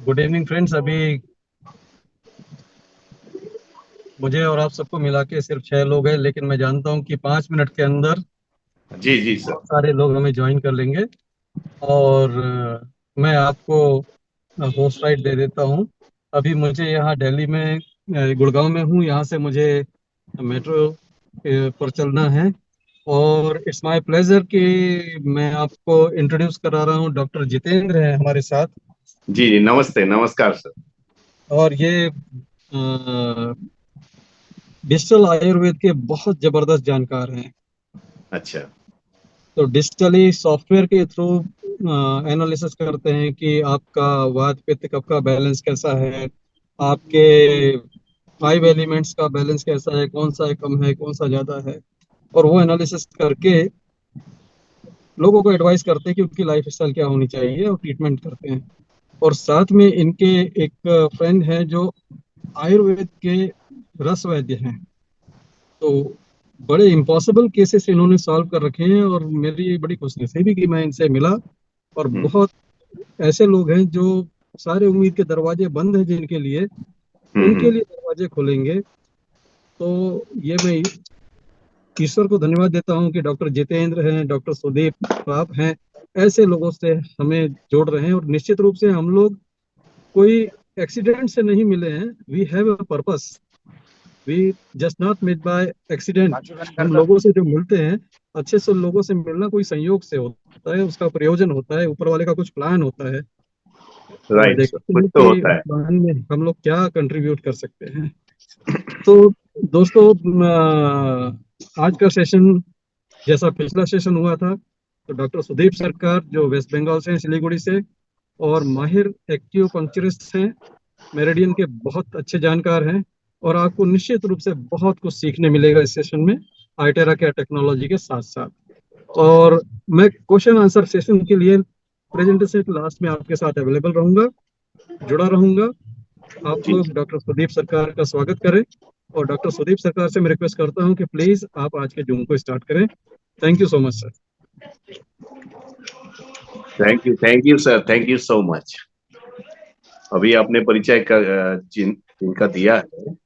Good evening friends. अभी मुझे और आप सबको मिला के सिर्फ 6 लोग हैं, लेकिन मैं जानता हूं कि 5 मिनट के अंदर जी जी सर। बहुत सारे लोग हमें ज्वाइन कर लेंगे। और मैं आपको होस्ट राइट दे देता हूं। अभी मुझे यहाँ दिल्ली में गुड़गांव में हूँ। यहाँ से मुझे मेट्रो पर चलना है। और इट्स माय प्लेजर कि मैं आपको इंट्रोड्यूस करा रहा हूँ। डॉक्टर जितेंद्र हैं हमारे साथ। जी जी, नमस्ते, नमस्कार सर। और ये डिजिटल आयुर्वेद के बहुत जबरदस्त जानकार हैं। अच्छा। तो डिजिटली सॉफ्टवेयर के थ्रू एनालिसिस करते हैं कि आपका वात पित्त कफ का बैलेंस कैसा है, आपके 5 एलिमेंट्स का बैलेंस कैसा है, कौन सा कम है कौन सा ज्यादा है। और वो एनालिसिस करके लोगों को एडवाइस करते हैं कि उनकी लाइफ स्टाइल क्या होनी चाहिए और ट्रीटमेंट करते हैं। और साथ में इनके एक फ्रेंड है जो आयुर्वेद के रस वैद्य हैं। तो बड़े इम्पॉसिबल केसेस इन्होंने सॉल्व कर रखे हैं और मेरी बड़ी खुशनसीबी कि मैं इनसे मिला। और हम्म बहुत ऐसे लोग हैं जो सारे उम्मीद के दरवाजे बंद हैं जिनके लिए, उनके हम्म। लिए दरवाजे खुलेंगे। तो ये मैं ईश्वर को धन्यवाद देता हूँ कि डॉक्टर जितेंद्र हैं, डॉक्टर सुदीप आप हैं, ऐसे लोगों से हमें जोड़ रहे हैं। और निश्चित रूप से हम लोग कोई एक्सीडेंट से नहीं मिले हैं। We have a purpose. We just not made by accident. हम लोगों से जो मिलते हैं, अच्छे से लोगों से मिलना कोई संयोग से होता है, उसका प्रयोजन होता है, ऊपर वाले का कुछ प्लान होता है। और राइट सर, देखते कुछ हैं तो कि होता उस है। प्लान में हम लोग क्या कंट्रीब्यूट कर सकते हैं। तो दोस्तों, आज का सेशन जैसा पिछला सेशन हुआ था, तो डॉक्टर सुदीप सरकार जो वेस्ट बंगाल से हैं, सिलीगुड़ी से, और माहिर एक्यूपंक्चरिस्ट हैं, मेरिडियन के बहुत अच्छे जानकार हैं। और आपको निश्चित रूप से बहुत कुछ सीखने मिलेगा इस सेशन में, आइटेरा केयर टेक्नोलॉजी के साथ साथ। और मैं क्वेश्चन आंसर सेशन के लिए प्रेजेंटेशन के लास्ट में आपके साथ अवेलेबल रहूंगा, जुड़ा रहूंगा। आप जी लोग जी। डॉक्टर सुदीप सरकार का स्वागत करें। और डॉक्टर सुदीप सरकार से मैं रिक्वेस्ट करता हूं कि प्लीज आप आज के जूम को स्टार्ट करें। Thank you so much sir. Thank you sir, thank you so much. अभी आपने परिचय का जिनका दिया है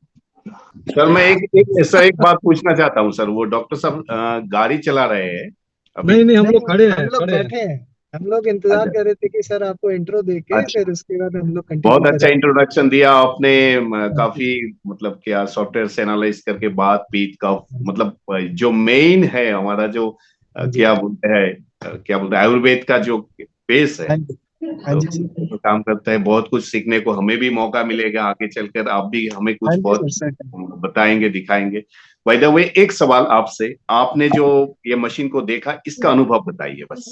सर, मैं एक बात पूछना चाहता हूँ सर। वो डॉक्टर साहब गाड़ी चला रहे हैं अभी। नहीं नहीं, हम लोग नहीं, खड़े हम हैं, लोग खड़े हैं। बैठे हैं। हम लोग इंतजार अच्छा कर रहे थे कि सर आपको इंट्रो देके अच्छा। फिर उसके बाद हम लोग बहुत कंटिन्यू अच्छा करेंगे। इंट्रोडक्शन दिया आपने। हाँ जी। काफी मतलब क्या सॉफ्टवेयर से एनालाइज करके बात पीत का मतलब जो मेन है हमारा जो हाँ जी। क्या बोलते हैं, क्या बोलते हैं, आयुर्वेद का जो बेस है। हाँ जी। हाँ तो जी सर। तो काम करता है, बहुत कुछ सीखने को हमें भी मौका मिलेगा आगे चलकर। आप भी हमें हाँ कुछ जी बहुत सर सर। बताएंगे, दिखाएंगे। बाय द वे, एक सवाल आपसे, आपने जो ये मशीन को देखा इसका अनुभव बताइए बस।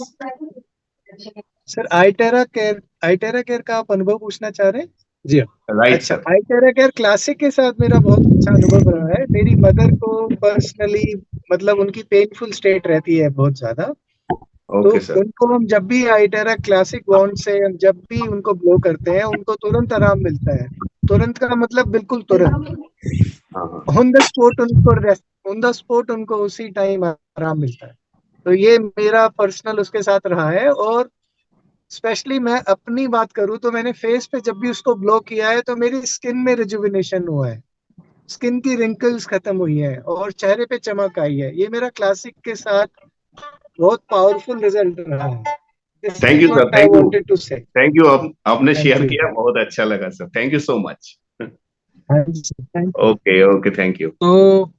सर आईटेरा केयर का आप अनुभव पूछना चाह रहे हैं? जी हाँ। राइट अच्छा, सर। आईटेरा केयर क्लासिक के साथ मेरा बहुत अच्छा अनुभव रहा है। मेरी मदर को पर्सनली मतलब उनकी पेनफुल स्टेट रहती है बहुत ज्यादा। तो ओके सर। उनको हम जब भी आइटेरा क्लासिक बॉन्ड से हम जब भी उनको ब्लो करते हैं, उनको तुरंत आराम मिलता है। तुरंत का मतलब बिल्कुल तुरंत। हाँ हाँ। ऑन द स्पॉट उनको उसी टाइम आराम मिलता है। तो ये मेरा पर्सनल उसके साथ रहा है। और स्पेशली मैं अपनी बात करूँ तो मैंने फेस पे जब भी उसको ब्लो किया है तो मेरी स्किन में रिजुविनेशन हुआ है। स्किन की रिंकल्स खत्म हुई है और चेहरे पे चमक आई है। ये मेरा क्लासिक के साथ बहुत पावरफुल रिजल्ट रहा है। This thank is you sir, what I thank you. Wanted to say. Thank you, आपने थैंक शेयर यू। किया, बहुत अच्छा लगा sir. Thank you so much. हाँ जी sir, thank you. Okay okay, thank you. तो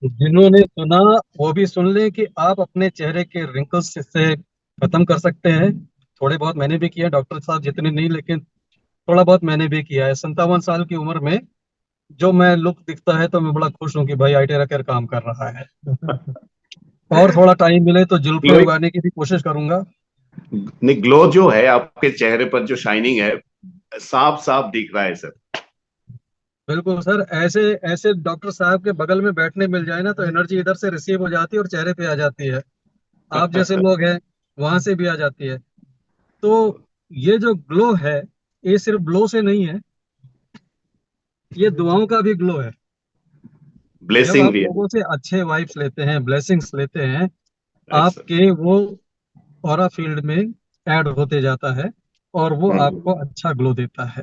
जिन्होंने सुना वो भी सुन लें कि आप अपने चेहरे के रिंकल्स से खत्म कर सकते हैं। थोड़े बहुत मैंने भी किया, डॉक्टर साहब जितने नहीं, लेकिन थोड़ा बहुत मैंने भी किया है। 57 साल की उम्र में जो मैं लुक दिखता है तो मैं बड़ा खुश हूँ कि भाई आईटेरा केयर काम कर रहा है। और थोड़ा टाइम मिले तो जुल्फे ग्लो, उगाने की भी कोशिश करूंगा। नहीं, ग्लो जो है आपके चेहरे पर, जो शाइनिंग है, साफ साफ दिख रहा है सर। बिल्कुल सर, ऐसे ऐसे डॉक्टर साहब के बगल में बैठने मिल जाए ना तो एनर्जी इधर से रिसीव हो जाती है और चेहरे पे आ जाती है। आप जैसे लोग हैं वहां से भी आ जाती है। तो ये जो ग्लो है, ये सिर्फ ग्लो से नहीं है, ये दुआओं का भी ग्लो है। जब ब्लेसिंग आप भी है। लोगों से अच्छे वाइब्स लेते हैं, ब्लेसिंग्स लेते हैं, अच्छा। आपके वो ऑरा फील्ड में ऐड होते जाता है और वो हम्म आपको अच्छा ग्लो देता है।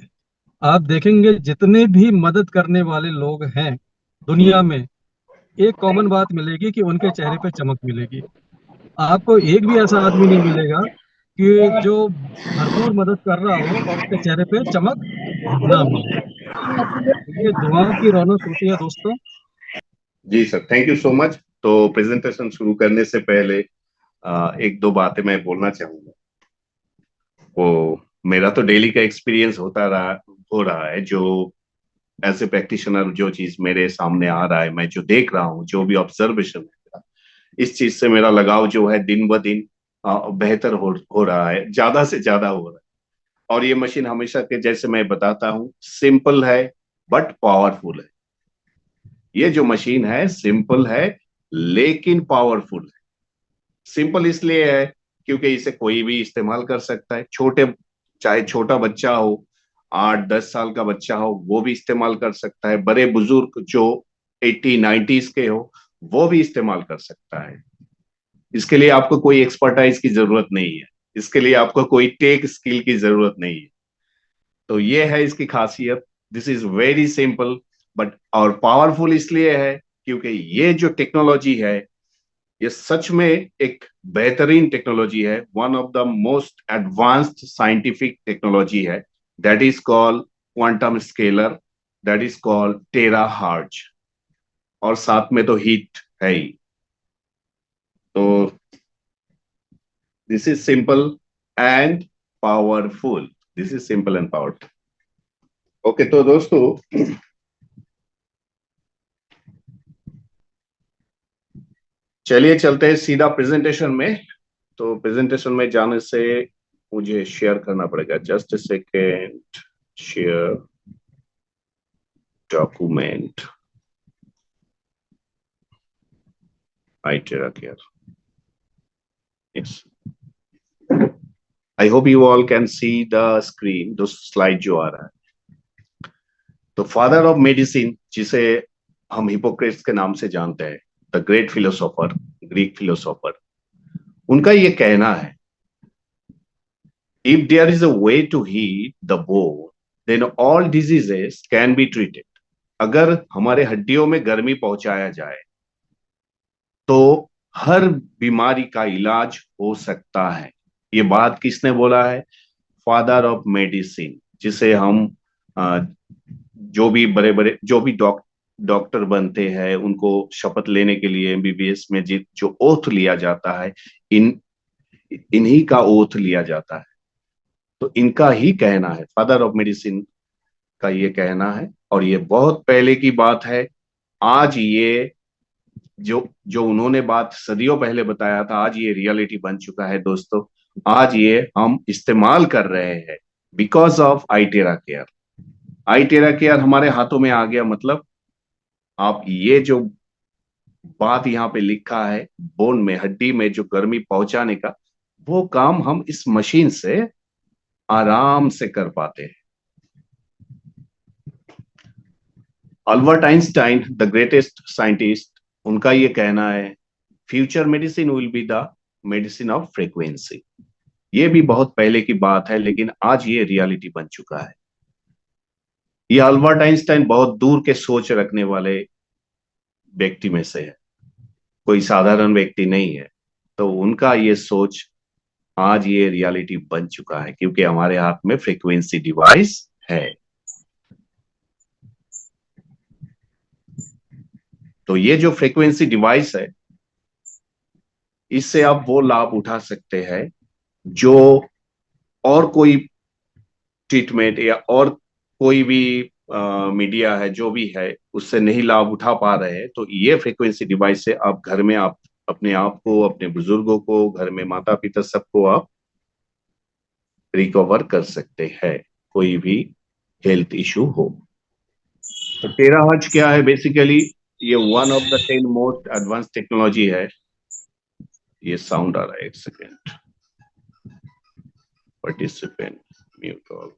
आप देखेंगे जितने भी मदद करने वाले लोग हैं दुनिया में, एक कॉमन बात मिलेगी कि उनके चेहरे पे चमक मिलेगी। आपको एक भी ऐसा आदमी नहीं मिलेगा कि जो भरपूर मदद कर रहा हो और उसके चेहरे पे चमक ना हो। ये दुआओं की रौनक होती है दोस्तों। जी sir, thank you so much. तो प्रेजेंटेशन शुरू करने से पहले एक दो बातें मैं बोलना चाहूंगा। वो मेरा तो डेली का एक्सपीरियंस हो रहा है, जो एज ए प्रैक्टिशनर जो चीज मेरे सामने आ रहा है, मैं जो देख रहा हूँ, जो भी ऑब्जर्वेशन है, इस चीज से मेरा लगाव जो है दिन ब दिन बेहतर हो रहा है, ज्यादा से ज्यादा हो रहा है। और ये मशीन हमेशा के जैसे मैं बताता हूँ, सिंपल है बट पावरफुल है। ये जो मशीन है सिंपल है लेकिन पावरफुल है। सिंपल इसलिए है क्योंकि इसे कोई भी इस्तेमाल कर सकता है। चाहे छोटा बच्चा हो, 8-10 साल का बच्चा हो, वो भी इस्तेमाल कर सकता है। बड़े बुजुर्ग जो 80-90s के हो, वो भी इस्तेमाल कर सकता है। इसके लिए आपको कोई एक्सपर्टाइज की जरूरत नहीं है। इसके लिए आपको कोई टेक स्किल की जरूरत नहीं है। तो ये है इसकी खासियत। This is very simple but और पावरफुल इसलिए है क्योंकि ये जो टेक्नोलॉजी है, ये सच में एक बेहतरीन टेक्नोलॉजी है। One of the most advanced scientific technology है। That is called quantum scalar, that is called terahertz. और साथ में तो हीट है ही। तो this is simple and powerful. This is simple and powerful. Okay, तो दोस्तों चलिए चलते हैं सीधा प्रेजेंटेशन में। तो प्रेजेंटेशन में जाने से मुझे शेयर करना पड़ेगा। Just a second, share document, Itera care. Yes, I hope you all can see the screen, जो स्लाइड जो आ रहा है। तो फादर ऑफ मेडिसिन, जिसे हम हिपोक्रेट्स के नाम से जानते हैं, the great philosopher, Greek philosopher, उनका ये कहना है, if there is a way to heat the bone, then all diseases can be treated. अगर हमारे हड्डियों में गर्मी पहुंचाया जाए तो हर बीमारी का इलाज हो सकता है। ये बात किसने बोला है? फादर ऑफ मेडिसिन, जिसे हम जो भी बड़े बड़े जो भी डॉक्टर बनते हैं, उनको शपथ लेने के लिए एमबीबीएस में जो ओथ लिया जाता है, इन्हीं का ओथ लिया जाता है। तो इनका ही कहना है, फादर ऑफ मेडिसिन का ये कहना है। और ये बहुत पहले की बात है। आज ये जो जो उन्होंने बात सदियों पहले बताया था, आज ये रियलिटी बन चुका है दोस्तों। आज ये हम इस्तेमाल कर रहे हैं बिकॉज ऑफ आईटेरा केयर। आईटेरा केयर हमारे हाथों में आ गया। मतलब आप ये जो बात यहाँ पे लिखा है, बोन में, हड्डी में जो गर्मी पहुंचाने का, वो काम हम इस मशीन से आराम से कर पाते हैं। Albert Einstein, the greatest scientist, उनका ये कहना है, future medicine will be the medicine of frequency. ये भी बहुत पहले की बात है, लेकिन आज ये रियलिटी बन चुका है। ये अल्बर्ट आइंस्टाइन बहुत दूर के सोच रखने वाले व्यक्ति में से है, कोई साधारण व्यक्ति नहीं है। तो उनका ये सोच आज ये रियलिटी बन चुका है क्योंकि हमारे हाथ में फ्रीक्वेंसी डिवाइस है। तो ये जो फ्रीक्वेंसी डिवाइस है, इससे आप वो लाभ उठा सकते हैं जो और कोई ट्रीटमेंट या और कोई भी मीडिया है जो भी है उससे नहीं लाभ उठा पा रहे हैं। तो ये फ्रीक्वेंसी डिवाइस से आप घर में, आप अपने आप को, अपने बुजुर्गों को, घर में माता पिता, सबको आप रिकवर कर सकते हैं, कोई भी हेल्थ इशू हो। तो टेराहर्ट्ज क्या है? बेसिकली ये one of the 10 most advance technology है। ये साउंड आ रहा है, एक second, participant mute all.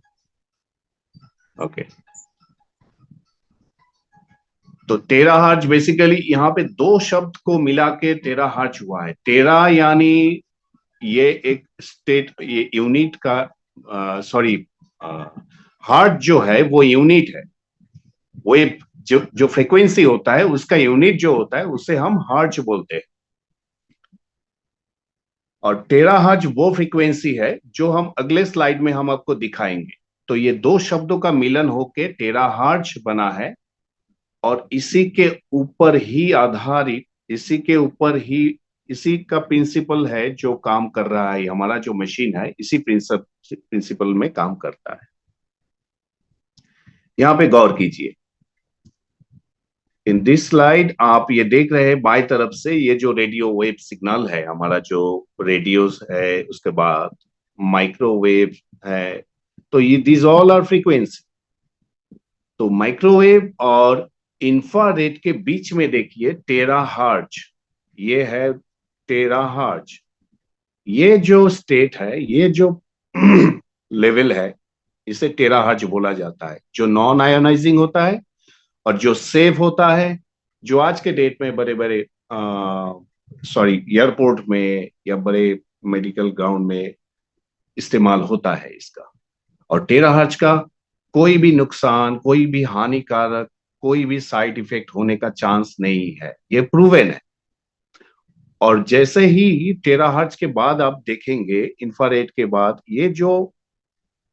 Okay, तो टेराहर्ट्ज बेसिकली यहाँ पे दो शब्द को मिला के टेराहर्ट्ज हुआ है। टेरा यानी ये एक स्टेट, ये यूनिट का, सॉरी, हार्ट जो है वो यूनिट है, वो जो जो फ्रीक्वेंसी होता है उसका यूनिट जो होता है उसे हम हर्ट्ज बोलते हैं। और टेराहर्ट्ज वो फ्रीक्वेंसी है जो हम अगले स्लाइड में हम आपको दिखाएंगे। तो ये दो शब्दों का मिलन होके टेराहर्ट्ज बना है, और इसी के ऊपर ही आधारित, इसी के ऊपर ही, इसी का प्रिंसिपल है जो काम कर रहा है हमारा जो मशीन है, इसी प्रिंसिपल में काम करता है। यहां पे गौर कीजिए, इन दिस स्लाइड आप ये देख रहे हैं बाई तरफ से, ये जो रेडियो वेव सिग्नल है हमारा, जो रेडियोस है, उसके बाद माइक्रोवेव है, तो ये दीज ऑल आर फ्रीक्वेंसी। तो माइक्रोवेव और इंफ्रारेड के बीच में देखिए टेराहर्ट्ज, ये है टेराहर्ट्ज। ये जो स्टेट है, ये जो लेवल है, इसे टेराहर्ट्ज बोला जाता है, जो नॉन आयोनाइजिंग होता है और जो सेफ होता है, जो आज के डेट में बड़े बड़े एयरपोर्ट में या बड़े मेडिकल ग्राउंड में इस्तेमाल होता है इसका। और टेराहर्ट्ज का कोई भी नुकसान, कोई भी हानिकारक, कोई भी साइड इफेक्ट होने का चांस नहीं है, ये प्रूवन है। और जैसे ही टेराहर्ट्ज के बाद आप देखेंगे, इंफ्रारेड के बाद, ये जो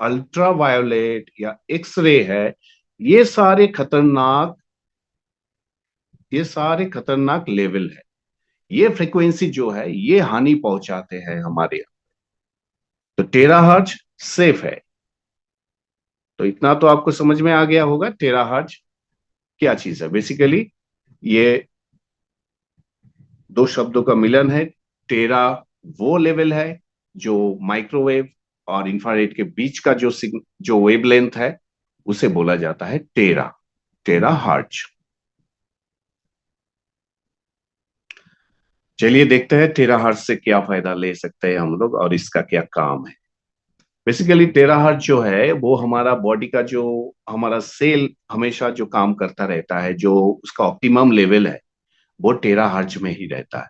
अल्ट्रावायोलेट या एक्सरे है, ये सारे खतरनाक, ये सारे खतरनाक लेवल है। ये फ्रीक्वेंसी जो है ये हानि पहुंचाते हैं हमारे यहाँ। तो टेराहर्ट्ज सेफ है। तो इतना तो आपको समझ में आ गया होगा टेराहर्ट्ज क्या चीज है। बेसिकली ये दो शब्दों का मिलन है। टेरा वो लेवल है जो माइक्रोवेव और इंफ्रारेड के बीच का जो वेवलेंथ है उसे बोला जाता है टेराहर्ट्ज। चलिए देखते हैं टेराहर्ट्ज से क्या फायदा ले सकते हैं हम लोग और इसका क्या काम है। बेसिकली टेराहर्ट्ज जो है वो हमारा बॉडी का जो हमारा सेल हमेशा जो काम करता रहता है, जो उसका ऑप्टिमम लेवल है वो टेराहर्ट्ज में ही रहता है।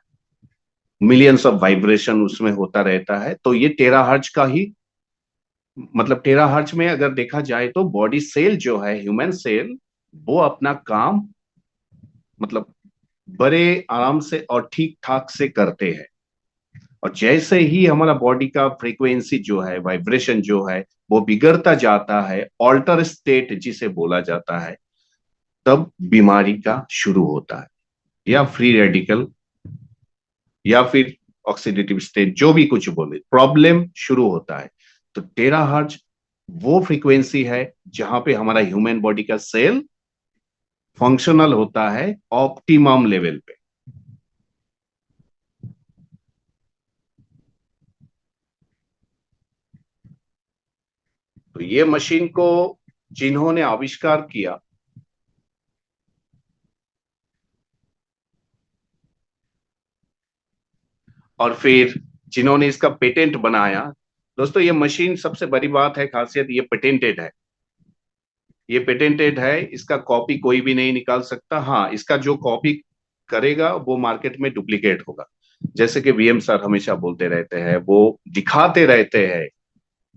मिलियंस ऑफ वाइब्रेशन उसमें होता रहता है। तो ये टेराहर्ट्ज का ही मतलब, टेराहर्ट्ज में अगर देखा जाए तो बॉडी सेल जो है, ह्यूमन सेल, वो अपना काम मतलब बड़े आराम से और ठीक ठाक से करते हैं। और जैसे ही हमारा बॉडी का फ्रीक्वेंसी जो है, वाइब्रेशन जो है, वो बिगड़ता जाता है, ऑल्टर स्टेट जिसे बोला जाता है, तब बीमारी का शुरू होता है, या फ्री रेडिकल या फिर ऑक्सीडेटिव स्टेट, जो भी कुछ बोले, प्रॉब्लम शुरू होता है। तो टेराहर्ट्ज वो फ्रीक्वेंसी है जहां पे हमारा ह्यूमन बॉडी का सेल फंक्शनल होता है ऑप्टिमम लेवल पे। तो ये मशीन को जिन्होंने आविष्कार किया, और फिर जिन्होंने इसका पेटेंट बनाया, दोस्तों ये मशीन, सबसे बड़ी बात है, खासियत, ये पेटेंटेड है। ये पेटेंटेड है, इसका कॉपी कोई भी नहीं निकाल सकता। हाँ, इसका जो कॉपी करेगा वो मार्केट में डुप्लीकेट होगा। जैसे कि वीएम सर हमेशा बोलते रहते हैं, वो दिखाते रहते हैं,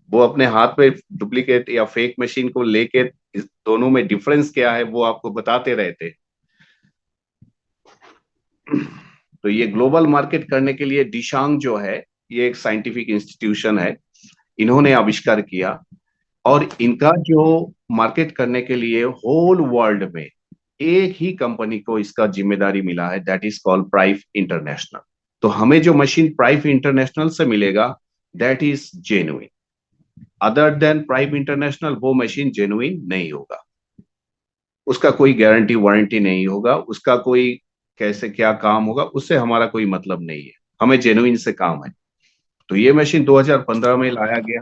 वो अपने हाथ पे डुप्लीकेट या फेक मशीन को लेके इस दोनों में डिफरेंस क्या है वो आपको बताते रहते हैं। तो ये ग्लोबल मार्केट करने के लिए डिशांग जो है, ये एक साइंटिफिक इंस्टीट्यूशन है, इन्होंने आविष्कार किया। और इनका जो मार्केट करने के लिए होल वर्ल्ड में एक ही कंपनी को इसका जिम्मेदारी मिला है, that is called Prive international. तो हमें जो मशीन प्राइव इंटरनेशनल से मिलेगा, that is genuine. Other than Prive international वो मशीन जेन्युइन नहीं होगा, उसका कोई गारंटी वारंटी नहीं होगा, उसका कोई कैसे क्या काम होगा उससे हमारा कोई मतलब नहीं है, हमें जेन्युइन से काम है। तो ये मशीन 2015 में लाया गया।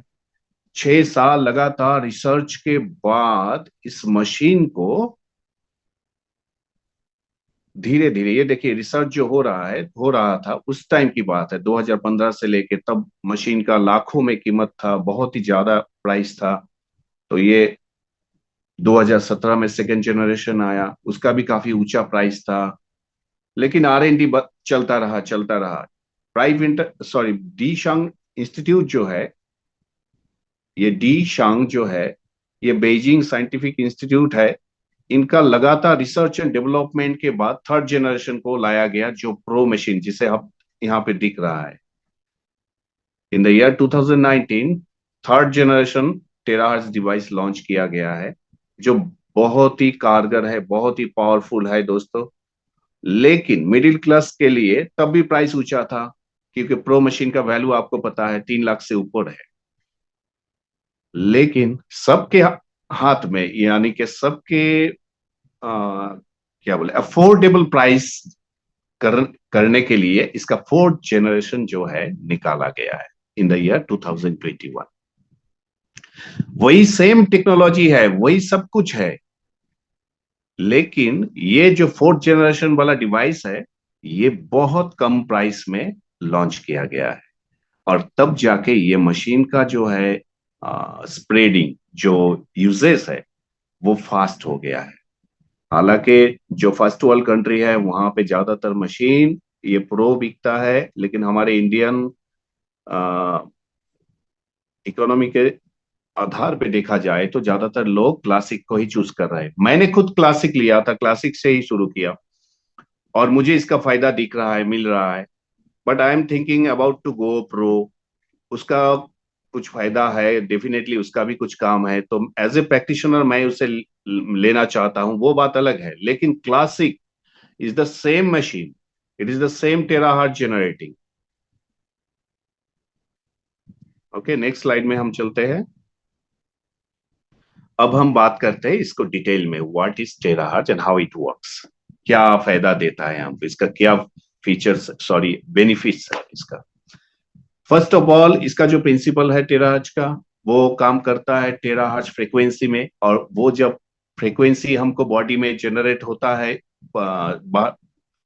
6 साल लगातार रिसर्च के बाद इस मशीन को धीरे धीरे, ये देखिए रिसर्च जो हो रहा था उस टाइम की बात है, 2015 से लेके तब मशीन का लाखों में कीमत था, बहुत ही ज्यादा प्राइस था। तो ये 2017 में सेकेंड जनरेशन आया, उसका भी काफी ऊंचा प्राइस था। लेकिन R&D चलता रहा। डी शांग इंस्टीट्यूट जो है, ये डी शांग जो है, ये बेइजिंग साइंटिफिक इंस्टीट्यूट है, इनका लगातार रिसर्च एंड डेवलपमेंट के बाद थर्ड जनरेशन को लाया गया, जो प्रो मशीन जिसे अब यहाँ पे दिख रहा है। In the year 2019 third generation terahertz device launch किया गया है, जो बहुत ही कारगर है, बहुत ही पावरफुल है दोस्तों। लेकिन मिडिल क्लास के लिए तब भी प्राइस ऊंचा था, क्योंकि प्रो मशीन का वैल्यू आपको पता है 3 लाख से ऊपर है। लेकिन सबके हाथ में, यानी कि सबके क्या बोले, अफोर्डेबल प्राइस करने के लिए इसका फोर्थ जनरेशन जो है निकाला गया है इन द ईयर 2021। वही सेम टेक्नोलॉजी है, वही सब कुछ है, लेकिन ये जो फोर्थ जनरेशन वाला डिवाइस है, ये बहुत कम प्राइस में लॉन्च किया गया है, और तब जाके ये मशीन का जो है स्प्रेडिंग, जो यूजेस है, वो फास्ट हो गया है। हालांकि जो फर्स्ट वर्ल्ड कंट्री है वहां पे ज्यादातर मशीन ये प्रो बिकता है, लेकिन हमारे इंडियन इकोनॉमी के आधार पे देखा जाए तो ज्यादातर लोग क्लासिक को ही चूज कर रहे हैं। मैंने खुद क्लासिक लिया था, क्लासिक से ही शुरू किया, और मुझे इसका फायदा दिख रहा है, मिल रहा है। But I am thinking about to go pro. उसका कुछ फायदा है, डेफिनेटली उसका भी कुछ काम है, तो एज ए प्रैक्टिशनर मैं उसे लेना चाहता हूं, वो बात अलग है। लेकिन classic is the same machine, it is the same terahertz generating. Okay, next slide में हम चलते हैं। अब हम बात करते हैं इसको डिटेल में, what is terahertz and how it works. क्या फायदा देता है हमको, इसका क्या फीचर्स, सॉरी बेनिफिट्स है इसका। फर्स्ट ऑफ ऑल, इसका जो प्रिंसिपल है टेराहर्ट्ज का, वो काम करता है टेराहर्ट्ज फ्रीक्वेंसी में, और वो जब फ्रीक्वेंसी हमको बॉडी में जनरेट होता है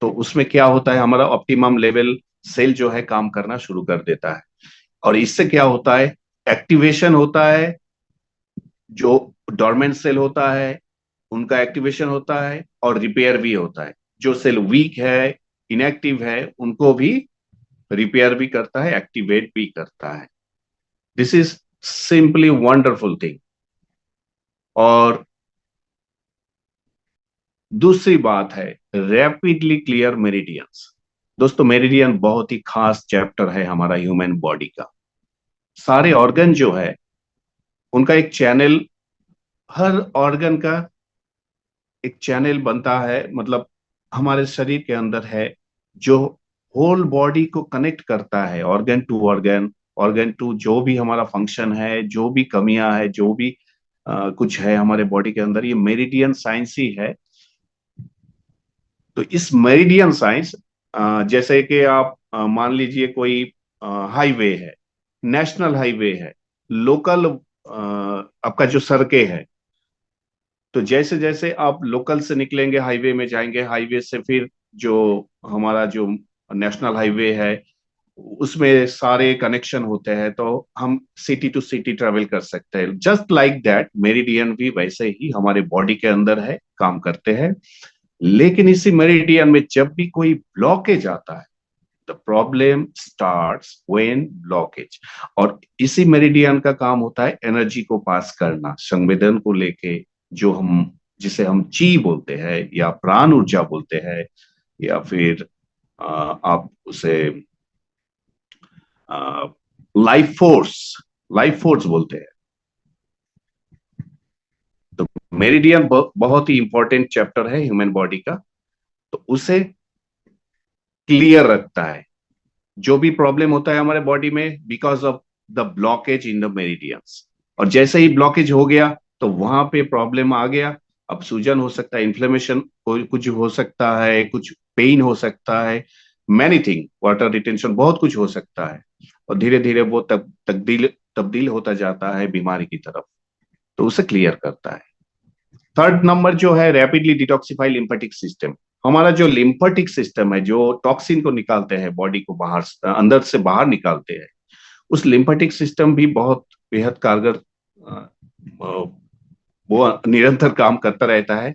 तो उसमें क्या होता है, हमारा ऑप्टिमम लेवल सेल जो है काम करना शुरू कर देता है, और इससे क्या होता है, एक्टिवेशन होता है, जो डोरमेंट सेल होता है उनका एक्टिवेशन होता है, और रिपेयर भी होता है। जो सेल वीक है, इनएक्टिव है, उनको भी रिपेयर भी करता है, एक्टिवेट भी करता है। This is simply wonderful thing. और दूसरी बात है रैपिडली क्लियर मेरिडियंस। दोस्तों, मेरिडियन बहुत ही खास चैप्टर है हमारा ह्यूमन बॉडी का। सारे ऑर्गन जो है उनका एक चैनल, हर ऑर्गन का एक चैनल बनता है, मतलब हमारे शरीर के अंदर है, जो होल बॉडी को कनेक्ट करता है, organ to organ, organ to जो भी हमारा फंक्शन है, जो भी कमियां है, जो भी कुछ है हमारे बॉडी के अंदर, ये मेरिडियन साइंस ही है। तो इस मेरिडियन साइंस, जैसे कि आप मान लीजिए कोई हाईवे है, नेशनल हाईवे है, लोकल आपका जो सड़कें है, तो जैसे जैसे आप लोकल से निकलेंगे हाईवे में जाएंगे, हाईवे से फिर जो हमारा जो नेशनल हाईवे है उसमें सारे कनेक्शन होते हैं, तो हम सिटी टू सिटी ट्रेवल कर सकते हैं। जस्ट लाइक दैट मेरिडियन भी वैसे ही हमारे बॉडी के अंदर है, काम करते हैं। लेकिन इसी मेरिडियन में जब भी कोई ब्लॉकेज आता है, the problem starts when blockage. और इसी मेरिडियन का काम होता है एनर्जी को पास करना, संवेदन को लेके, जो हम जिसे हम ची बोलते हैं, या प्राण ऊर्जा बोलते हैं, या फिर आप उसे लाइफ फोर्स बोलते हैं। तो मेरिडियन बहुत ही इंपॉर्टेंट चैप्टर है ह्यूमन बॉडी का, तो उसे क्लियर रखता है। जो भी प्रॉब्लम होता है हमारे बॉडी में because of the blockage in the meridians, और जैसे ही ब्लॉकेज हो गया तो वहां पे प्रॉब्लम आ गया। अब सूजन हो सकता है, इन्फ्लेमेशन कुछ हो सकता है, कुछ पेन हो सकता है, मैनी थिंग, वाटर रिटेंशन, बहुत कुछ हो सकता है, और धीरे धीरे वो तब्दील होता जाता है बीमारी की तरफ। तो उसे क्लियर करता है। थर्ड नंबर जो है रैपिडली डिटॉक्सिफाई लिम्फेटिक सिस्टम। हमारा जो लिम्फेटिक सिस्टम है, जो टॉक्सिन को निकालते हैं बॉडी को बाहर, अंदर से बाहर निकालते हैं, उस लिम्फेटिक सिस्टम भी बहुत बेहद कारगर, वो निरंतर काम करता रहता है।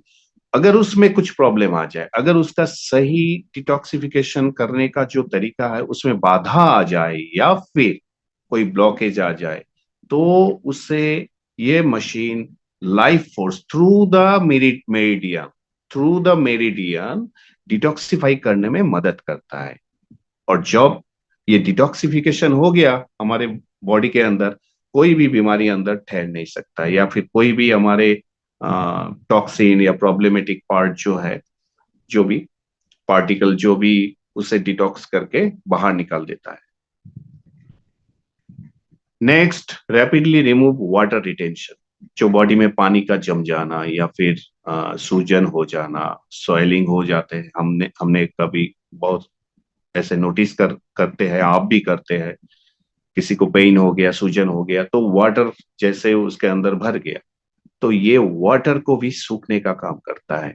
अगर उसमें कुछ प्रॉब्लम आ जाए, अगर उसका सही डिटॉक्सिफिकेशन करने का जो तरीका है उसमें बाधा आ जाए, या फिर कोई ब्लॉकेज आ जाए, तो उससे ये machine life force through the meridian detoxify करने में मदद करता है। और जब ये डिटॉक्सिफिकेशन हो गया हमारे बॉडी के अंदर, कोई भी बीमारी अंदर ठहर नहीं सकता, या फिर कोई भी हमारे टॉक्सिन या प्रॉब्लमेटिक पार्ट जो है, जो भी पार्टिकल जो भी, उसे डिटॉक्स करके बाहर निकाल देता है। Next, rapidly remove water retention, जो बॉडी में पानी का जम जाना या फिर सूजन हो जाना, सॉइलिंग हो जाते हैं। हमने हमने कभी बहुत ऐसे नोटिस करते हैं, आप भी करते हैं, किसी को पेन हो गया, सूजन हो गया, तो वाटर जैसे उसके अंदर भर गया, तो ये वाटर को भी सूखने का काम करता है,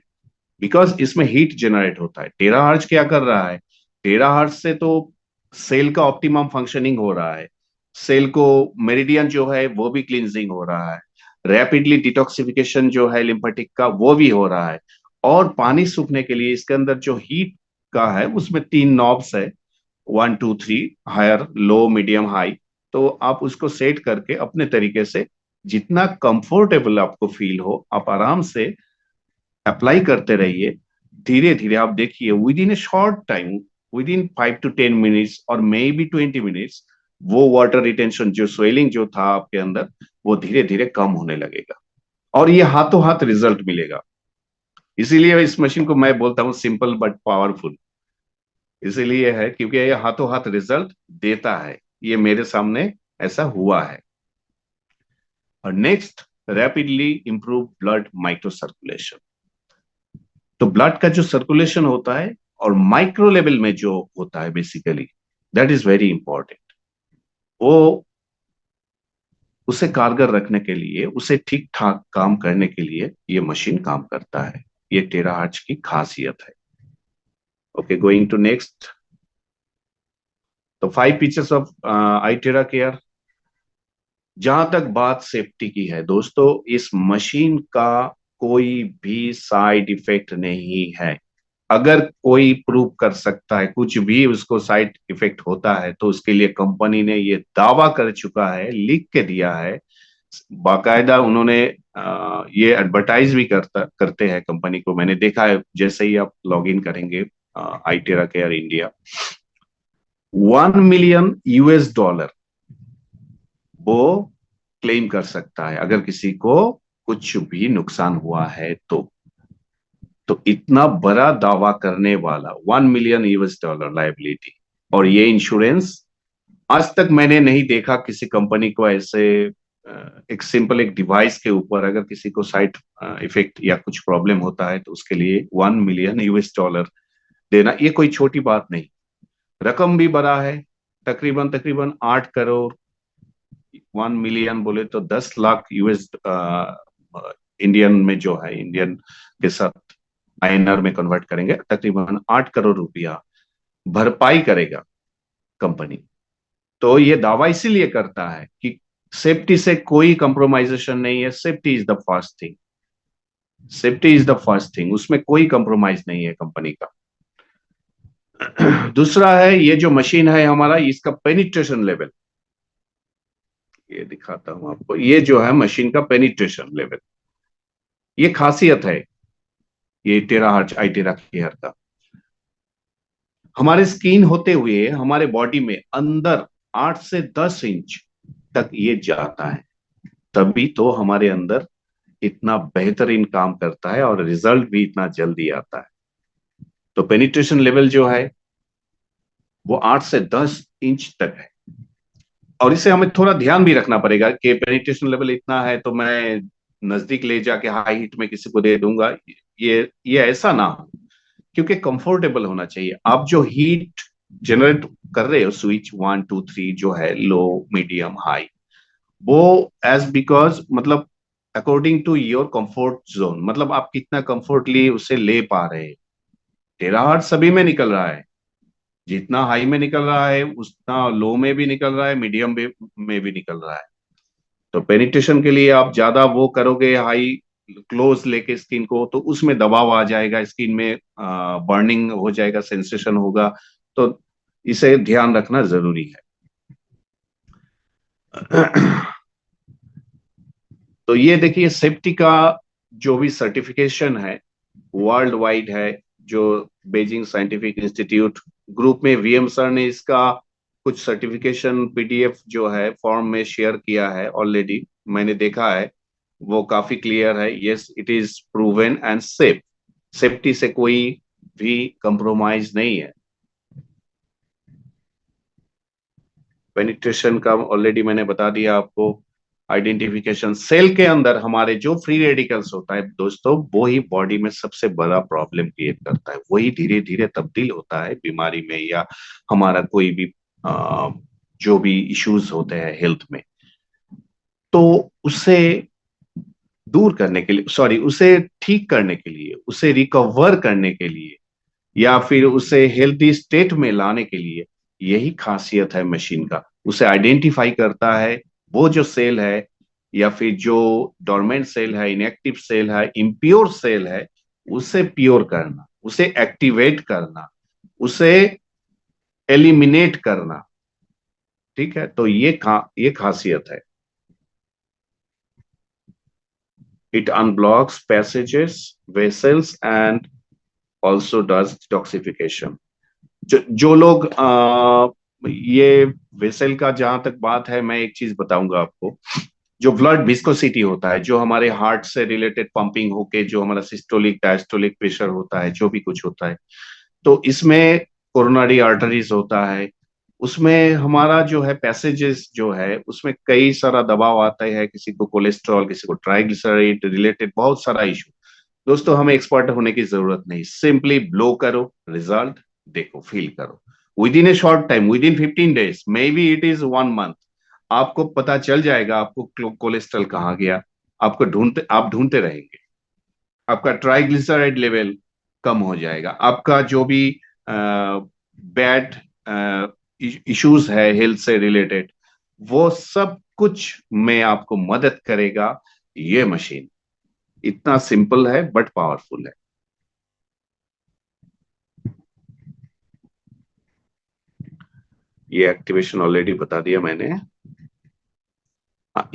बिकॉज इसमें हीट जनरेट होता है। टेराहर्ट्ज क्या कर रहा है, टेराहर्ट्ज से तो सेल का ऑप्टिमम फंक्शनिंग हो रहा है, सेल को मेरिडियन जो है वो भी क्लींजिंग हो रहा है, रैपिडली डिटॉक्सिफिकेशन जो है लिम्फेटिक का वो भी हो रहा है। और पानी सूखने के लिए इसके अंदर जो हीट का है उसमें 3 नॉब्स है, 1 2 3, हायर लो मीडियम हाई। तो आप उसको सेट करके अपने तरीके से जितना कंफर्टेबल आपको फील हो, आप आराम से अप्लाई करते रहिए। धीरे धीरे आप देखिए, with in A short time, with in 5 to 10 minutes और मे बी 20 मिनट्स, वो वाटर रिटेंशन जो स्वेलिंग जो था आपके अंदर, वो धीरे धीरे कम होने लगेगा, और ये हाथों हाथ रिजल्ट मिलेगा। इसीलिए इस मशीन को मैं बोलता हूँ सिंपल बट पावरफुल। इसीलिए है क्योंकि ये हाथों हाथ रिजल्ट देता है, ये मेरे सामने ऐसा हुआ है। और next, rapidly improve blood micro circulation. तो ब्लड का जो सर्कुलेशन होता है और माइक्रो लेवल में जो होता है, basically that is very important. वो उसे कारगर रखने के लिए, उसे ठीक ठाक काम करने के लिए ये मशीन काम करता है। ये टेराहर्ट्ज की खासियत है। Okay, going to next. तो 5 फीचर्स ऑफ iTera Care। जहां तक बात सेफ्टी की है दोस्तों, इस मशीन का कोई भी साइड इफेक्ट नहीं है। अगर कोई प्रूव कर सकता है कुछ भी उसको साइड इफेक्ट होता है, तो उसके लिए कंपनी ने ये दावा कर चुका है, लिख के दिया है बाकायदा। उन्होंने ये एडवर्टाइज भी करते हैं कंपनी को, मैंने देखा है। जैसे ही आप लॉग इन करेंगे iTera Care इंडिया, $1 मिलियन वो क्लेम कर सकता है अगर किसी को कुछ भी नुकसान हुआ है तो इतना बड़ा दावा करने वाला $1 मिलियन लायबिलिटी। और ये इंश्योरेंस आज तक मैंने नहीं देखा किसी कंपनी को ऐसे एक सिंपल एक डिवाइस के ऊपर अगर किसी को साइड इफेक्ट या कुछ प्रॉब्लम होता है तो उसके लिए $1 मिलियन देना, ये कोई छोटी बात नहीं। रकम भी बड़ा है, तकरीबन तकरीबन 8 करोड़। 1 मिलियन बोले तो 10 लाख यूएस इंडियन में जो है, इंडियन के साथ INR में कन्वर्ट करेंगे, तकरीबन 8 करोड़ रुपया भरपाई करेगा कंपनी। तो ये दावा इसीलिए करता है कि सेफ्टी से कोई कंप्रोमाइजेशन नहीं है। Safety is the first thing, safety is the first thing, उसमें कोई कंप्रोमाइज नहीं है कंपनी का। दूसरा है, ये जो मशीन है हमारा, इसका पेनिट्रेशन लेवल, ये दिखाता हूं आपको। ये जो है मशीन का पेनिट्रेशन लेवल, ये खासियत है ये टेराहर्ट्ज iTera Care का। हमारे स्किन होते हुए हमारे बॉडी में अंदर 8 से 10 इंच तक ये जाता है, तभी तो हमारे अंदर इतना बेहतरीन काम करता है और रिजल्ट भी इतना जल्दी आता है। तो पेनिट्रेशन लेवल जो है वो 8 से 10 इंच तक है। और इसे हमें थोड़ा ध्यान भी रखना पड़ेगा कि पेनिट्रेशन लेवल इतना है तो मैं नजदीक ले जाके हाई हीट में किसी को दे दूंगा, ये ऐसा ना हो, क्योंकि कंफर्टेबल होना चाहिए। आप जो हीट जनरेट कर रहे हो, स्विच 1 2 3 जो है, लो मीडियम हाई, वो एज बिकॉज मतलब according to your comfort zone, मतलब आप कितना कंफर्टली उसे ले पा रहे हैं। टेराहर्ट्ज सभी में निकल रहा है, जितना हाई में निकल रहा है उतना लो में भी निकल रहा है, मीडियम में भी निकल रहा है। तो पेनिट्रेशन के लिए आप ज्यादा वो करोगे हाई क्लोज लेके स्किन को, तो उसमें दबाव आ जाएगा, स्किन में बर्निंग हो जाएगा, सेंसेशन होगा। तो इसे ध्यान रखना जरूरी है। तो ये देखिए सेफ्टी का जो भी सर्टिफिकेशन है वर्ल्ड वाइड है, जो बेजिंग साइंटिफिक इंस्टीट्यूट ग्रुप में वीएम सर ने इसका कुछ सर्टिफिकेशन पीडीएफ जो है फॉर्म में शेयर किया है ऑलरेडी, मैंने देखा है, वो काफी क्लियर है। Yes, it is proven and safe, safety से कोई भी कंप्रोमाइज नहीं है। पेनिट्रेशन का ऑलरेडी मैंने बता दिया आपको। आइडेंटिफिकेशन, सेल के अंदर हमारे जो फ्री रेडिकल्स होता है दोस्तों, वो ही बॉडी में सबसे बड़ा प्रॉब्लम क्रिएट करता है, वही धीरे धीरे तब्दील होता है बीमारी में, या हमारा कोई भी जो भी इश्यूज होते हैं हेल्थ में। तो उससे दूर करने के लिए, सॉरी, उसे ठीक करने के लिए, उसे रिकवर करने के लिए, या फिर उसे हेल्थी स्टेट में लाने के लिए, यही खासियत है मशीन का। उसे आइडेंटिफाई करता है, वो जो सेल है या फिर जो डोरमेंट सेल है, इनएक्टिव सेल है, इम्प्योर सेल है, उसे प्योर करना, उसे एक्टिवेट करना, उसे एलिमिनेट करना। ठीक है, तो ये खासियत है। It unblocks passages, vessels and also does detoxification. जो लोग ये वेसल का जहां तक बात है, मैं एक चीज बताऊंगा आपको। जो ब्लड विस्कोसिटी होता है, जो हमारे हार्ट से रिलेटेड पंपिंग होके जो हमारा सिस्टोलिक डायस्टोलिक प्रेशर होता है, जो भी कुछ होता है, तो इसमें कोरोनरी आर्टरीज होता है, उसमें हमारा जो है पैसेजेस जो है, उसमें कई सारा दबाव आता है, किसी को कोलेस्ट्रॉल, किसी को ट्राइग्लिसराइड रिलेटेड बहुत सारा इशू। दोस्तों, हमें एक्सपर्ट होने की जरूरत नहीं, सिंपली ब्लो करो, रिजल्ट देखो, फील करो। With in A short time, with in 15 days, may be it is 1 month, आपको पता चल जाएगा आपको कोलेस्ट्रॉल कहाँ गया। आप ढूंढते रहेंगे, आपका ट्राइग्लिसराइड लेवल कम हो जाएगा, आपका जो भी बैड इश्यूज है हेल्थ से रिलेटेड, वो सब कुछ में आपको मदद करेगा ये मशीन। इतना सिंपल है बट पावरफुल है। ये एक्टिवेशन ऑलरेडी बता दिया मैंने।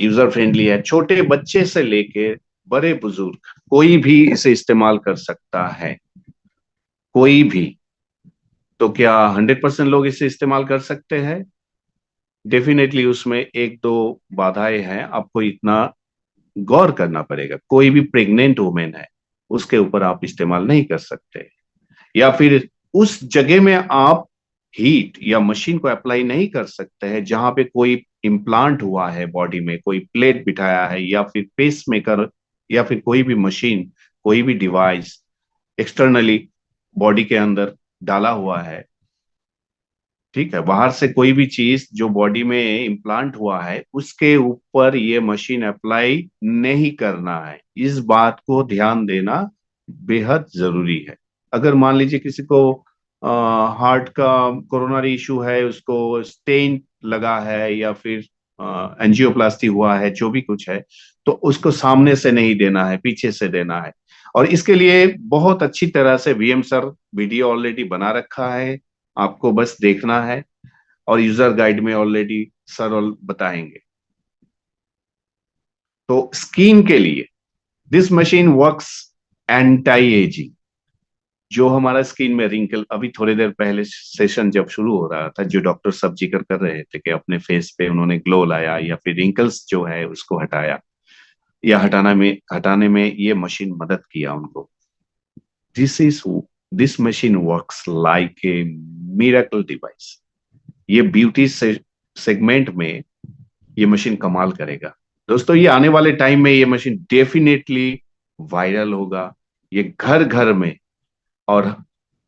यूजर फ्रेंडली है, छोटे बच्चे से लेके बड़े बुजुर्ग कोई भी इसे इस्तेमाल कर सकता है, कोई भी। तो क्या 100% लोग इसे इस्तेमाल कर सकते हैं? डेफिनेटली उसमें एक दो बाधाएं हैं, आपको इतना गौर करना पड़ेगा। कोई भी प्रेग्नेंट वुमेन है, उसके ऊपर आप इस्तेमाल नहीं कर सकते, या फिर उस जगह में आप हीट या मशीन को अप्लाई नहीं कर सकते हैं जहां पे कोई इम्प्लांट हुआ है बॉडी में, कोई प्लेट बिठाया है, या फिर पेस मेकर, या फिर कोई भी मशीन, कोई भी डिवाइस एक्सटर्नली बॉडी के अंदर डाला हुआ है। ठीक है, बाहर से कोई भी चीज जो बॉडी में इम्प्लांट हुआ है, उसके ऊपर ये मशीन अप्लाई नहीं करना है। इस बात को ध्यान देना बेहद जरूरी है। अगर मान लीजिए किसी को हार्ट का कोरोनरी इशू है, उसको स्टेंट लगा है, या फिर एंजियोप्लास्टी हुआ है, जो भी कुछ है, तो उसको सामने से नहीं देना है, पीछे से देना है। और इसके लिए बहुत अच्छी तरह से वीएम सर वीडियो ऑलरेडी बना रखा है, आपको बस देखना है, और यूजर गाइड में ऑलरेडी सर बताएंगे। तो स्किन के लिए this machine works anti ageing. जो हमारा स्किन में रिंकल, अभी थोड़ी देर पहले सेशन जब शुरू हो रहा था, जो डॉक्टर सब जिक्र कर रहे थे कि अपने फेस पे उन्होंने ग्लो लाया, या फिर रिंकल्स जो है उसको हटाया, या हटाने में ये मशीन मदद किया उनको। This machine works like a miracle device. ये ब्यूटी सेगमेंट में ये मशीन कमाल करेगा दोस्तों। ये आने वाले टाइम में ये मशीन डेफिनेटली वायरल होगा, ये घर घर में, और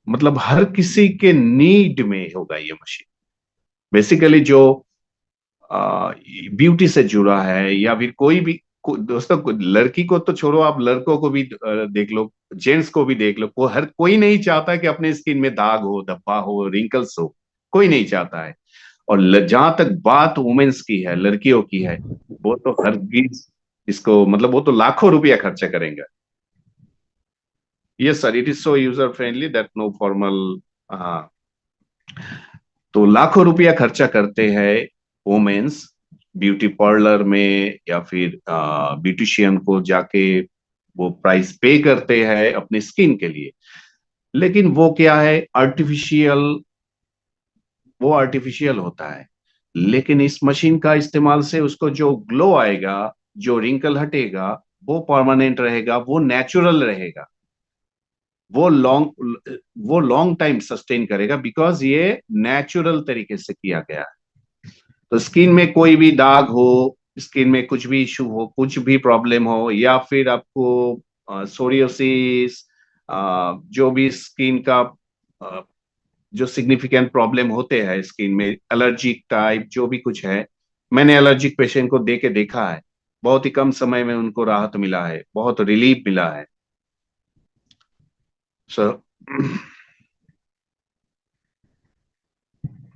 मतलब हर किसी के नीड में होगा ये मशीन। बेसिकली जो ब्यूटी से जुड़ा है, या फिर कोई भी दोस्तों, लड़की को तो छोड़ो, आप लड़कों को भी देख लो, जेंट्स को भी देख लो, हर कोई नहीं चाहता कि अपने स्किन में दाग हो, धब्बा हो, रिंकल्स हो, कोई नहीं चाहता है। और जहां तक बात वुमेन्स की है, लड़कियों की है, वो तो हरगिज इसको, मतलब वो तो लाखों रुपया खर्चा करेंगे। Yes sir, it is so user friendly that no formal. हाँ, तो लाखों रुपया खर्चा करते हैं वुमेन्स ब्यूटी पार्लर में या फिर ब्यूटिशियन को जाके वो प्राइस पे करते हैं अपने स्किन के लिए, लेकिन वो क्या है, आर्टिफिशियल, वो आर्टिफिशियल होता है। लेकिन इस मशीन का इस्तेमाल से उसको जो ग्लो आएगा, जो रिंकल हटेगा, वो परमानेंट रहेगा, वो नेचुरल रहेगा, वो लॉन्ग टाइम सस्टेन करेगा, बिकॉज ये नेचुरल तरीके से किया गया है। तो स्किन में कोई भी दाग हो, स्किन में कुछ भी इशू हो, कुछ भी प्रॉब्लम हो, या फिर आपको सोरियोसिस, जो भी स्किन का जो सिग्निफिकेंट प्रॉब्लम होते हैं स्किन में, एलर्जिक टाइप जो भी कुछ है, मैंने एलर्जिक पेशेंट को दे के देखा है, बहुत ही कम समय में उनको राहत मिला है, बहुत रिलीफ मिला है। सो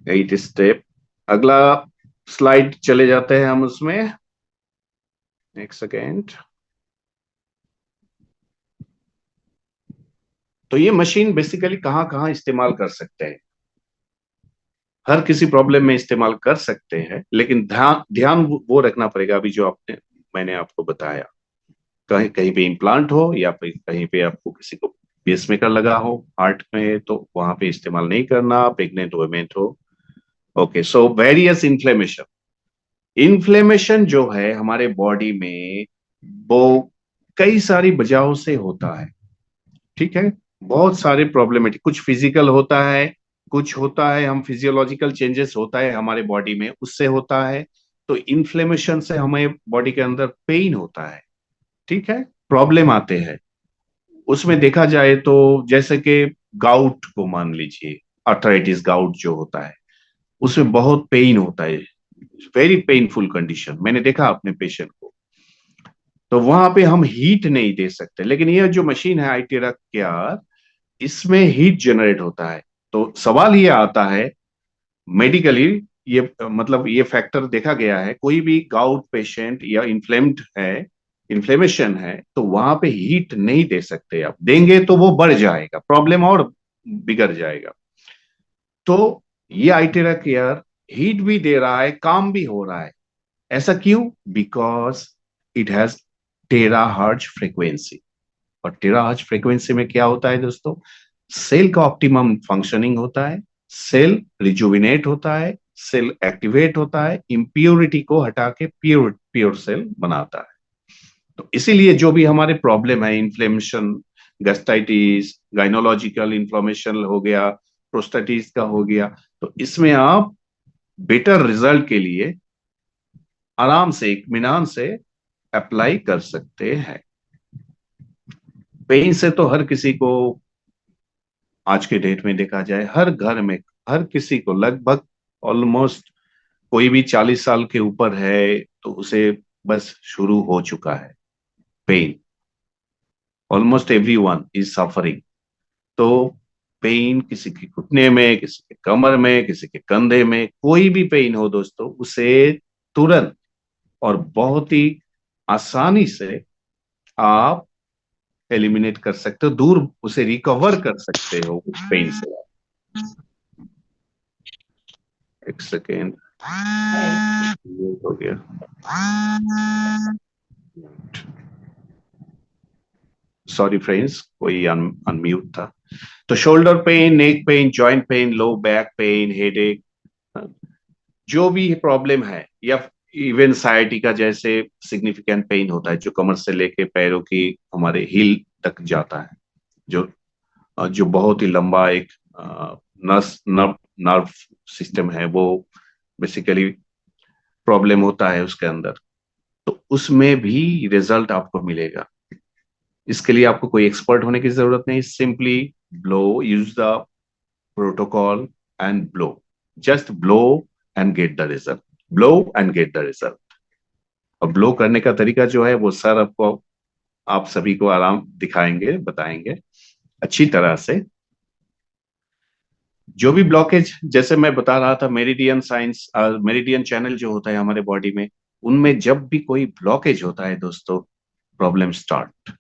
8 स्टेप। अगला स्लाइड चले जाते हैं हम उसमें, एक सेकेंड। तो ये मशीन बेसिकली कहाँ कहाँ इस्तेमाल कर सकते हैं, हर किसी प्रॉब्लम में इस्तेमाल कर सकते हैं, लेकिन ध्यान ध्यान वो रखना पड़ेगा अभी जो मैंने आपको बताया। कहीं कहीं पे इम्प्लांट हो, या फिर कहीं पे आपको किसी को पेसमेकर लगा हो हार्ट में, तो वहां पे इस्तेमाल नहीं करना, प्रेग्नेंट वुमेन हो। Okay, so various inflammation. Inflammation जो है हमारे बॉडी में, वो कई सारी वजहों से होता है, ठीक है। बहुत सारे प्रॉब्लमेटिक, कुछ फिजिकल होता है, कुछ होता है हम फिजियोलॉजिकल चेंजेस होता है हमारे बॉडी में, उससे होता है। तो इन्फ्लेमेशन से हमें बॉडी के अंदर पेन होता है, ठीक है, प्रॉब्लम आते हैं। उसमें देखा जाए तो जैसे कि गाउट को मान लीजिए, अर्थराइटिस गाउट जो होता है, उसमें बहुत पेन होता है, वेरी पेनफुल कंडीशन, मैंने देखा अपने पेशेंट को। तो वहां पे हम हीट नहीं दे सकते, लेकिन ये जो मशीन है आईटीरा केयर, इसमें हीट जनरेट होता है। तो सवाल ये आता है मेडिकली, ये मतलब ये फैक्टर देखा गया है, कोई भी गाउट पेशेंट या इन्फ्लेम्ड है, इन्फ्लेमेशन है, तो वहां पे हीट नहीं दे सकते, आप देंगे तो वो बढ़ जाएगा, प्रॉब्लम और बिगड़ जाएगा। तो ये आइटेरा केयर हीट भी दे रहा है, काम भी हो रहा है। ऐसा क्यों? Because it has terahertz frequency. और टेराहर्ट्ज फ्रीक्वेंसी में क्या होता है दोस्तों, सेल का ऑप्टिमम फंक्शनिंग होता है, सेल रिजुविनेट होता है, सेल एक्टिवेट होता है, इम्प्योरिटी को हटा के प्योर प्योर सेल बनाता है। तो इसीलिए जो भी हमारे प्रॉब्लम है, इन्फ्लेमेशन, गैस्ट्राइटिस, गाइनोलॉजिकल इन्फ्लेमेशन हो गया, प्रोस्टेटिस का हो गया, तो इसमें आप बेटर रिजल्ट के लिए आराम से इत्मीनान से अप्लाई कर सकते हैं। पेन से तो हर किसी को आज के डेट में देखा जाए, हर घर में हर किसी को लगभग ऑलमोस्ट, कोई भी 40 साल के ऊपर है तो उसे बस शुरू हो चुका है pain. Almost everyone is suffering. तो पेन किसी के घुटने में, किसी के कमर में, किसी के कंधे में, कोई भी पेन हो दोस्तों, उसे तुरंत और बहुत ही आसानी से आप एलिमिनेट कर सकते हो, दूर उसे रिकवर कर सकते हो उस पेन से। एक सेकेंड, हो गया। सॉरी फ्रेंड्स, कोई अनम्यूट था। तो shoulder pain, neck pain, joint pain, low back pain, headache, जो भी प्रॉब्लम है, या इवन साइटिका जैसे सिग्निफिकेंट पेन होता है जो कमर से लेके पैरों की हमारे हील तक जाता है, जो जो बहुत ही लंबा एक नर्व सिस्टम है, वो बेसिकली प्रॉब्लम होता है उसके अंदर, तो उसमें भी रिजल्ट आपको मिलेगा। इसके लिए आपको कोई एक्सपर्ट होने की जरूरत नहीं, simply blow, use the protocol and blow, just blow and get the result, blow and get the result. और ब्लो करने का तरीका जो है वो सर आपको, आप सभी को आराम दिखाएंगे, बताएंगे अच्छी तरह से। जो भी ब्लॉकेज, जैसे मैं बता रहा था, मेरिडियन साइंस, मेरिडियन चैनल जो होता है हमारे बॉडी में, उनमें जब भी कोई ब्लॉकेज होता है दोस्तों, प्रॉब्लम स्टार्ट।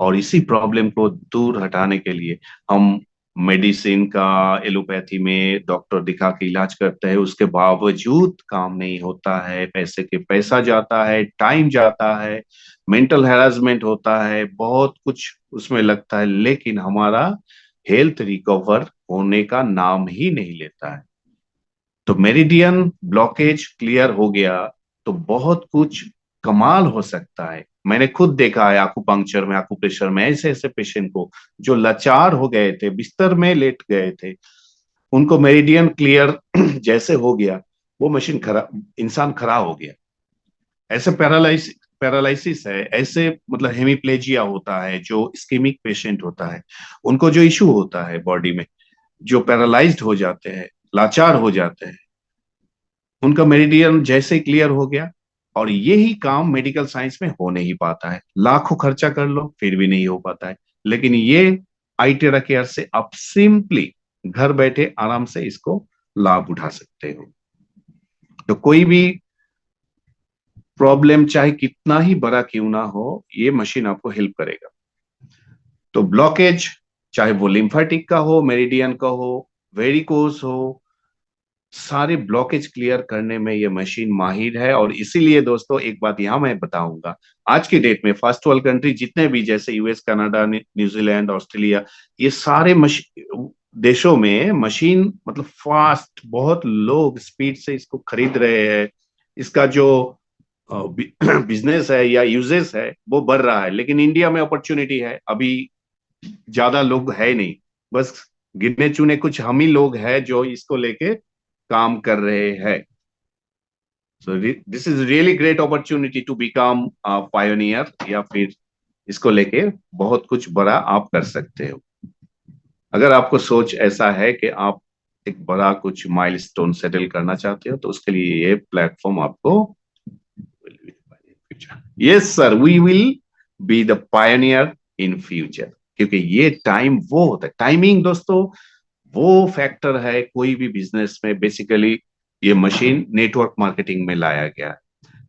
और इसी प्रॉब्लम को दूर हटाने के लिए हम मेडिसिन का एलोपैथी में डॉक्टर दिखा के इलाज करते हैं, उसके बावजूद काम नहीं होता है, पैसे के पैसा जाता है, टाइम जाता है, मेंटल हैरेसमेंट होता है, बहुत कुछ उसमें लगता है, लेकिन हमारा हेल्थ रिकवर होने का नाम ही नहीं लेता है। तो मेरिडियन ब्लॉकेज क्लियर हो गया तो बहुत कुछ कमाल हो सकता है। मैंने खुद देखा है आकुपंक्चर में, आकुप्रेशर में ऐसे ऐसे पेशेंट को जो लाचार हो गए थे, बिस्तर में लेट गए थे, उनको मेरिडियन क्लियर जैसे हो गया, वो मशीन खरा इंसान खड़ा हो गया। ऐसे पैरालिसिस है, ऐसे मतलब हेमीप्लेजिया होता है, जो इस्केमिक पेशेंट होता है, उनको जो इशू होता है बॉडी में, जो पैरालाइज्ड हो जाते हैं, लाचार हो जाते हैं, उनका मेरिडियन जैसे ही क्लियर हो गया। और यही काम मेडिकल साइंस में हो नहीं पाता है, लाखों खर्चा कर लो फिर भी नहीं हो पाता है। लेकिन ये आईटेरा केयर से आप सिंपली घर बैठे आराम से इसको लाभ उठा सकते हो। तो कोई भी प्रॉब्लम चाहे कितना ही बड़ा क्यों ना हो, ये मशीन आपको हेल्प करेगा। तो ब्लॉकेज चाहे वो लिम्फेटिक का हो, मेरिडियन का हो, वेरिकोस हो, सारे ब्लॉकेज क्लियर करने में ये मशीन माहिर है। और इसीलिए दोस्तों एक बात यहां मैं बताऊंगा, आज की डेट में फर्स्ट वर्ल्ड कंट्री जितने भी, जैसे यूएस, कनाडा, न्यूजीलैंड, ऑस्ट्रेलिया, ये सारे देशों में मशीन मतलब फास्ट, बहुत लोग स्पीड से इसको खरीद रहे हैं। इसका जो बिजनेस है या यूजेस है वो बढ़ रहा है। लेकिन इंडिया में अपॉर्चुनिटी है, अभी ज्यादा लोग है नहीं, बस गिने चुने कुछ हम ही लोग हैं जो इसको लेके काम कर रहे हैं। So this is really great opportunity to become pioneer, या फिर इसको लेके बहुत कुछ बड़ा आप कर सकते हो। अगर आपको सोच ऐसा है कि आप एक बड़ा कुछ माइलस्टोन सेटल करना चाहते हो, तो उसके लिए ये प्लेटफॉर्म आपको, yes sir, we will be the pioneer in future. क्योंकि ये टाइम वो होता है, टाइमिंग दोस्तों वो फैक्टर है कोई भी बिजनेस में। बेसिकली ये मशीन नेटवर्क मार्केटिंग में लाया गया है।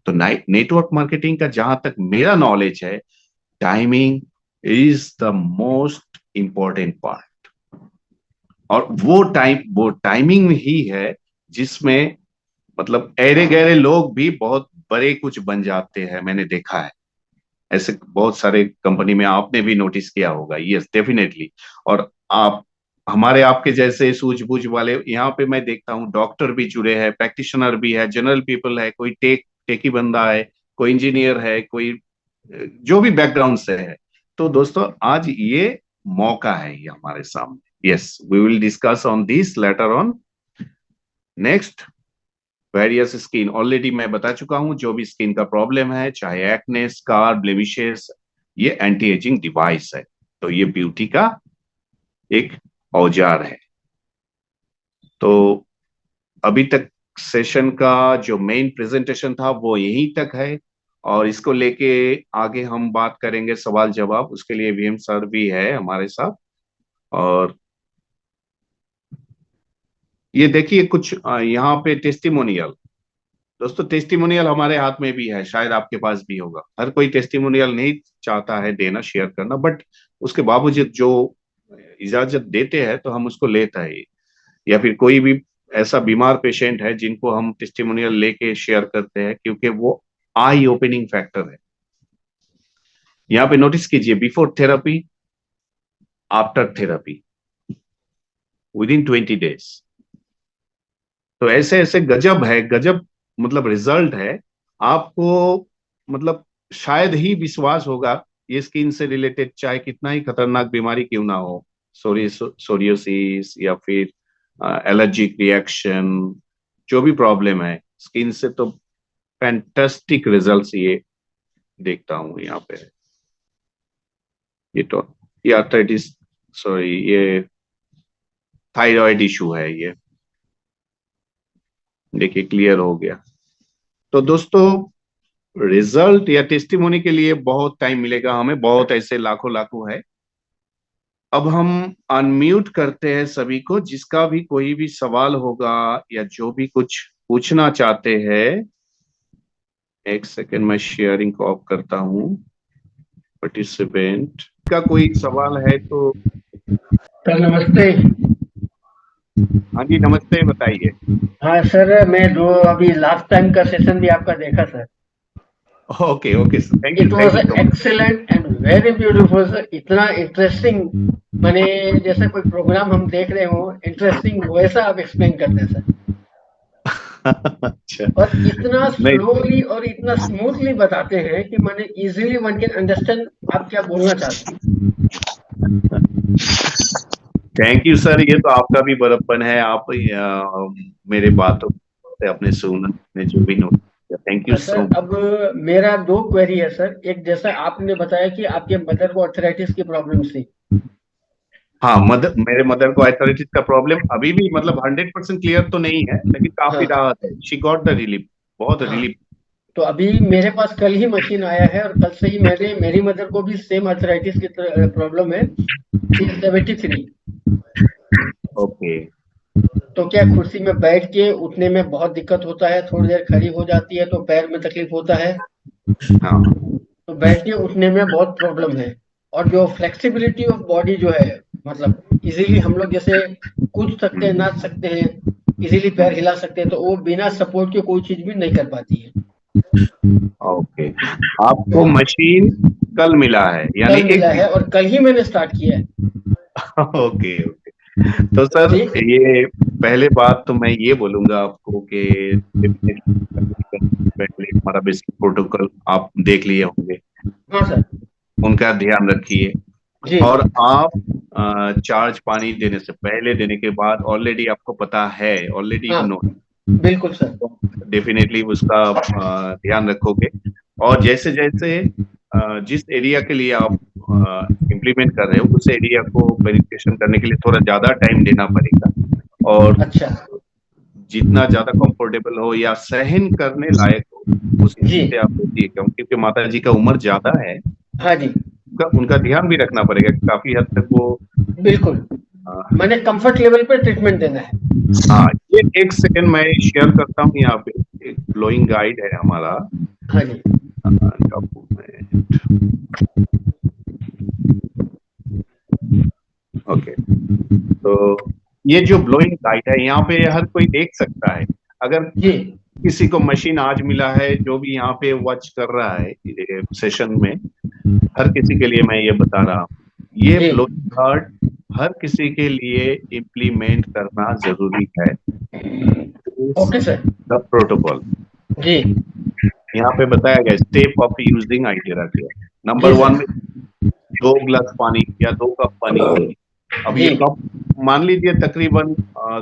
तो नेटवर्क मार्केटिंग का जहां तक मेरा नॉलेज है, timing is the most important part. और वो टाइमिंग ही है जिसमें मतलब ऐरे गहरे लोग भी बहुत बड़े कुछ बन जाते हैं। मैंने देखा है ऐसे बहुत सारे कंपनी में, आपने भी नोटिस किया होगा। Yes definitely. और आप हमारे आपके जैसे सूझबूझ वाले यहाँ पे मैं देखता हूँ, डॉक्टर भी जुड़े हैं, प्रैक्टिशनर भी है, जनरल पीपल है, कोई टेकी बंदा है, कोई इंजीनियर है, कोई जो भी बैकग्राउंड से है। तो दोस्तों आज ये मौका है ये हमारे सामने। Yes, we will discuss on this later on. Next, various skin, already मैं बता चुका हूं, जो भी स्किन का प्रॉब्लम है, चाहे एक्ने, स्कार, ब्लेमिशेस, ये एंटी एजिंग डिवाइस है। तो ये ब्यूटी का एक औजार है। तो अभी तक सेशन का जो मेन प्रेजेंटेशन था वो यहीं तक है, और इसको लेके आगे हम बात करेंगे सवाल जवाब। उसके लिए वीएम सर भी है हमारे साथ। और ये देखिए कुछ यहाँ पे टेस्टिमोनियल, दोस्तों टेस्टिमोनियल हमारे हाथ में भी है, शायद आपके पास भी होगा। हर कोई टेस्टिमोनियल नहीं चाहता है देना, शेयर करना, बट उसके बावजूद जो इजाजत देते हैं तो हम उसको लेते हैं। या फिर कोई भी ऐसा बीमार पेशेंट है जिनको हम टेस्टिमोनियल लेके शेयर करते हैं, क्योंकि वो आई ओपनिंग फैक्टर है। यहाँ पे नोटिस कीजिए, before therapy, after therapy, with in 20 days. तो ऐसे ऐसे गजब है, गजब मतलब रिजल्ट है। आपको मतलब शायद ही विश्वास होगा, ये स्किन से रिलेटेड चाहे कितना ही खतरनाक बीमारी क्यों ना हो, सोरियोसिस या फिर एलर्जिक रिएक्शन, जो भी प्रॉब्लम है स्किन से, तो फैंटास्टिक रिजल्ट्स ये देखता हूं यहाँ पे। ये आर्थराइटिस, सॉरी, ये थायराइड इशू है, ये देखिए क्लियर हो गया। तो दोस्तों रिजल्ट या टेस्टिमोनी के लिए बहुत टाइम मिलेगा हमें, बहुत ऐसे लाखों लाखों है। अब हम अनम्यूट करते हैं सभी को, जिसका भी कोई भी सवाल होगा या जो भी कुछ पूछना चाहते हैं। एक सेकेंड, मैं शेयरिंग को ऑफ करता हूं। पार्टिसिपेंट का कोई सवाल है तो सर नमस्ते। हाँ जी नमस्ते, बताइए। हाँ सर, मैं जो अभी लास्ट टाइम का सेशन भी आपका देखा sir, okay okay sir, thank it was you so much. Excellent and very beautiful sir. इतना इंटरेस्टिंग, माने जैसे कोई प्रोग्राम हम देख रहे हो इंटरेस्टिंग, वैसा आप एक्सप्लेन करते हैं सर। अच्छा। और इतना नहीं, स्लोली और इतना स्मूथली बताते हैं कि माने इजीली वन कैन अंडरस्टैंड आप क्या बोलना चाहते हैं। थैंक यू सर, ये तो आपका भी बड़प्पन है। आप मेरे बातों से अपने सुनने जो भी नोट किया, thank you so sir much. अब मेरा दो क्वेरी है सर। एक, जैसा आपने बताया कि आपके मदर को अर्थराइटिस की प्रॉब्लम थी। हाँ, मेरे मदर को आर्थराइटिस का प्रॉब्लम अभी भी मतलब 100% क्लियर तो नहीं है, लेकिन काफी हाँ राहत है। शी गॉट द रिलीफ, बहुत हाँ। रिलीफ। तो अभी मेरे पास कल ही मशीन आया है और कल से ही मेरी मदर को भी सेम अर्थराइटिस की प्रॉब्लम है। 73। ओके। तो क्या कुर्सी में बैठ के उठने में बहुत दिक्कत होता है, थोड़ी देर खड़ी हो जाती है तो पैर में तकलीफ होता है, हाँ तो बैठ के उठने में बहुत प्रॉब्लम है। और जो फ्लेक्सिबिलिटी ऑफ बॉडी जो है, मतलब इजीली हम लोग जैसे कूद सकते हैं, नाच सकते हैं, इजीली पैर हिला सकते हैं, तो वो बिना सपोर्ट के कोई चीज भी नहीं कर पाती है। ओके। आपको तो मशीन कल मिला है यानी कल एक मिला दिन? है और कल ही मैंने स्टार्ट किया है। Okay okay. तो सर ठीक। ये पहले बात तो मैं ये बोलूंगा आपको कि पहले हमारा बेसिक प्रोटोकॉल आप देख लिए होंगे, हाँ सर। उनका ध्यान रखिए। जी और आप चार्ज पानी देने से पहले, देने के बाद ऑलरेडी आपको पता है, ऑलरेडी यू हाँ नो, बिल्कुल सर। डेफिनेटली उसका ध्यान रखोगे। और जैसे जैसे जिस एरिया के लिए आप इम्प्लीमेंट कर रहे हो, उस एरिया को पेनिट्रेशन करने के लिए थोड़ा ज्यादा टाइम देना पड़ेगा। और अच्छा। जितना ज्यादा कंफर्टेबल हो या सहन करने लायक हो उस जी। हिसाब से आप देखिए, क्योंकि माता जी का उम्र ज्यादा है, हाँ जी उनका ध्यान भी रखना पड़ेगा कि काफी हद तक वो बिल्कुल, मैंने कंफर्ट लेवल पे ट्रीटमेंट देना है। हाँ। ये एक सेकंड मैं शेयर करता हूँ यहाँ पे, एक फ्लोइंग गाइड है हमारा। हाँ जी डॉक्यूमेंट। ओके। तो ये जो ब्लोइंग गाइड है यहाँ पे हर कोई देख सकता है। अगर जी किसी को मशीन आज मिला है, जो भी यहाँ पे वॉच कर रहा है सेशन में, हर किसी के लिए मैं ये बता रहा हूँ, ये जी ब्लोइंग गार्ड हर किसी के लिए इम्प्लीमेंट करना जरूरी है। Okay sir. द प्रोटोकॉल जी यहाँ पे बताया गया, स्टेप ऑफ यूजिंग आइडिया किया। नंबर जी सर। 1 में 2 गिलास पानी या 2 कप पानी चाहिए। अब ये जी कप मान लीजिए तकरीबन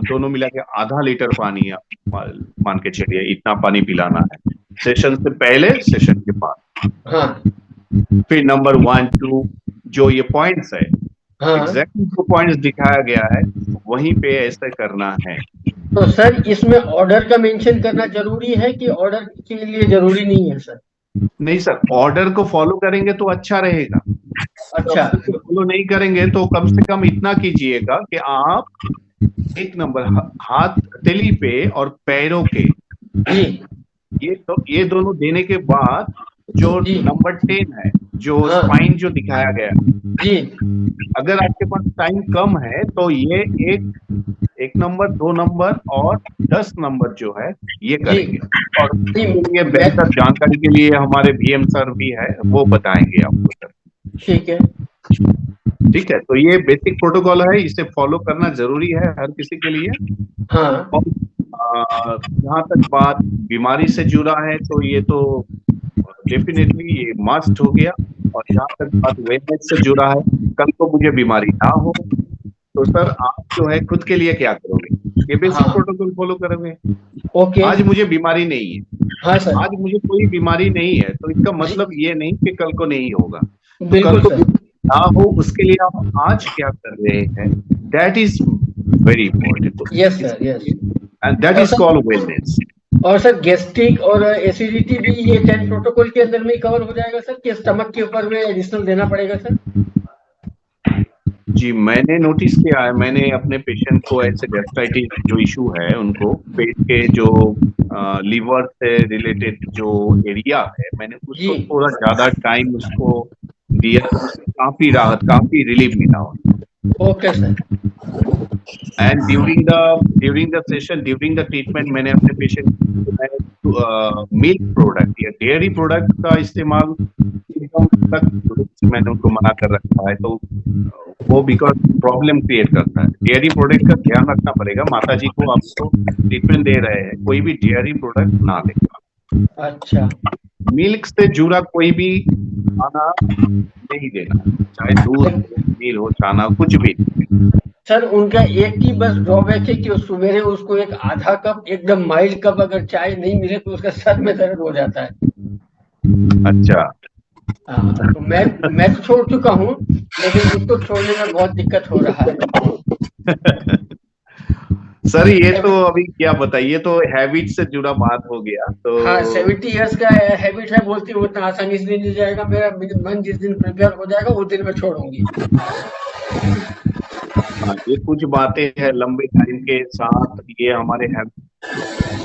दोनों मिला के आधा लीटर पानी आप मान के चलिए, इतना पानी पिलाना है सेशन से पहले, सेशन के बाद। हाँ फिर नंबर 1 2 जो ये पॉइंट्स है, हाँ। एग्जैक्टली जो पॉइंट्स दिखाया गया है वहीं पे ऐसा करना है। तो सर इसमें ऑर्डर का मेंशन करना जरूरी है कि ऑर्डर के लिए जरूरी नहीं है सर? नहीं सर, ऑर्डर को फॉलो करेंगे तो अच्छा रहेगा। अच्छा। फॉलो नहीं करेंगे तो कम से कम इतना कीजिएगा कि आप एक नंबर हाथ हथेली पे और पैरों के, जी ये दोनों देने के बाद जो जी नंबर 10 है, जो हाँ स्पाइन जो दिखाया गया, जी अगर आपके पास टाइम कम है तो ये एक नंबर, 2 नंबर और 10 नंबर जो है ये जी करेंगे। और जी। ये बेहतर जानकारी के लिए हमारे बीएम सर भी है, वो बताएंगे आपको सर। ठीक है। ठीक है, तो ये बेसिक प्रोटोकॉल है, इसे फॉलो करना जरूरी है हर किसी के लिए। हाँ और जहाँ तक बात बीमारी से जुड़ा है तो ये तो डेफिनेटली ये मस्ट हो गया। और जहाँ तक बात वेलनेस से जुड़ा है, कल को मुझे बीमारी ना हो तो सर आप जो है खुद के लिए क्या करोगे? ये बेसिक हाँ प्रोटोकॉल फॉलो करोगे। ओके। आज मुझे बीमारी नहीं है, हाँ सर आज मुझे कोई बीमारी नहीं है, तो इसका मतलब ये नहीं कि कल को नहीं होगा। तो कल बिल्कुल को सर। ना हो उसके लिए आप आज क्या कर रहे हैं, that is very important. Yes sir yes. And that is called wellness. और सर गैस्ट्रिक और एसिडिटी भी ये 10 प्रोटोकॉल के अंदर में ही कवर हो जाएगा सर, कि स्टमक के ऊपर में एडिशनल देना पड़ेगा सर? जी मैंने नोटिस किया है, मैंने अपने पेशेंट को ऐसे गैस्ट्राइटिस जो इशू है, उनको पेट के जो लीवर से रिलेटेड जो एरिया है, मैंने उसको थोड़ा ज्यादा टाइम उसको दिया, काफी राहत, काफी रिलीफ मिला। Okay sir. And during the session, during the treatment, मैंने अपने पेशेंट को मिल्क प्रोडक्ट या डेयरी प्रोडक्ट का इस्तेमाल एकदम तक मैंने उनको मना कर रखा है। तो वो बिकॉज प्रॉब्लम क्रिएट करता है। डेयरी प्रोडक्ट का ध्यान रखना पड़ेगा। माता जी को आपको ट्रीटमेंट दे रहे हैं, कोई भी डेयरी प्रोडक्ट ना ले। अच्छा। मिल्क से जुड़ा कोई भी खाना नहीं देना, चाहे दूध हो, पनीर हो, चाना, कुछ भी। सर उनका एक ही बस ड्रॉबैक है कि वो सवेरे उसको एक आधा कप, एकदम माइल्ड कप अगर चाय नहीं मिले तो उसका सर में दर्द हो जाता है। अच्छा। हाँ, तो मैं तो छोड़ चुका हूँ, लेकिन उसको छोड़ने में बहुत दिक्कत हो रहा है। सर ये तो अभी क्या बताइए, तो हैबिट से जुड़ा बात हो गया। तो हाँ, 70 इयर्स का हैबिट है, बोलती हूँ उतना आसानी से नहीं जाएगा। मेरा मन जिस दिन प्रिपेयर हो जाएगा उस दिन मैं छोड़ूंगी। हाँ, ये कुछ बातें हैं लंबे टाइम के साथ, ये हमारे तो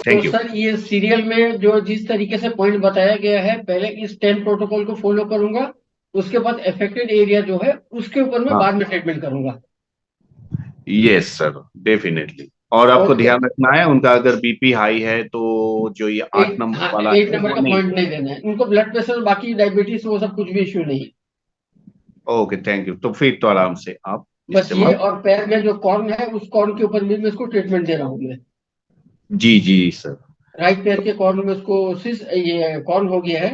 थैंक यू। सर ये सीरियल में जो जिस तरीके से पॉइंट बताया गया है, पहले इस 10 प्रोटोकॉल को फॉलो करूंगा, उसके बाद अफेक्टेड एरिया जो है उसके ऊपर मैं हाँ, बाद में ट्रीटमेंट करूंगा। Yes sir, definitely. और आपको ओके। ध्यान रखना है, उनका अगर बीपी हाई है तो जो ये 8 एक, नंबर हाँ, वाला 8 है नंबर वो का नहीं। पॉइंट नहीं देना है उनको। ब्लड प्रेशर बाकी डायबिटीज वो सब कुछ भी इश्यू नहीं है। Okay, thank you. तो फिर तो आराम से आप बस ये, इस्तेमाल। और पैर में जो कॉर्न है उस कॉर्न के ऊपर भी मैं इसको ट्रीटमेंट दे रहा हूँ मैं। जी जी सर। राइट पैर के कॉर्न में उसको ये कॉर्न हो गया है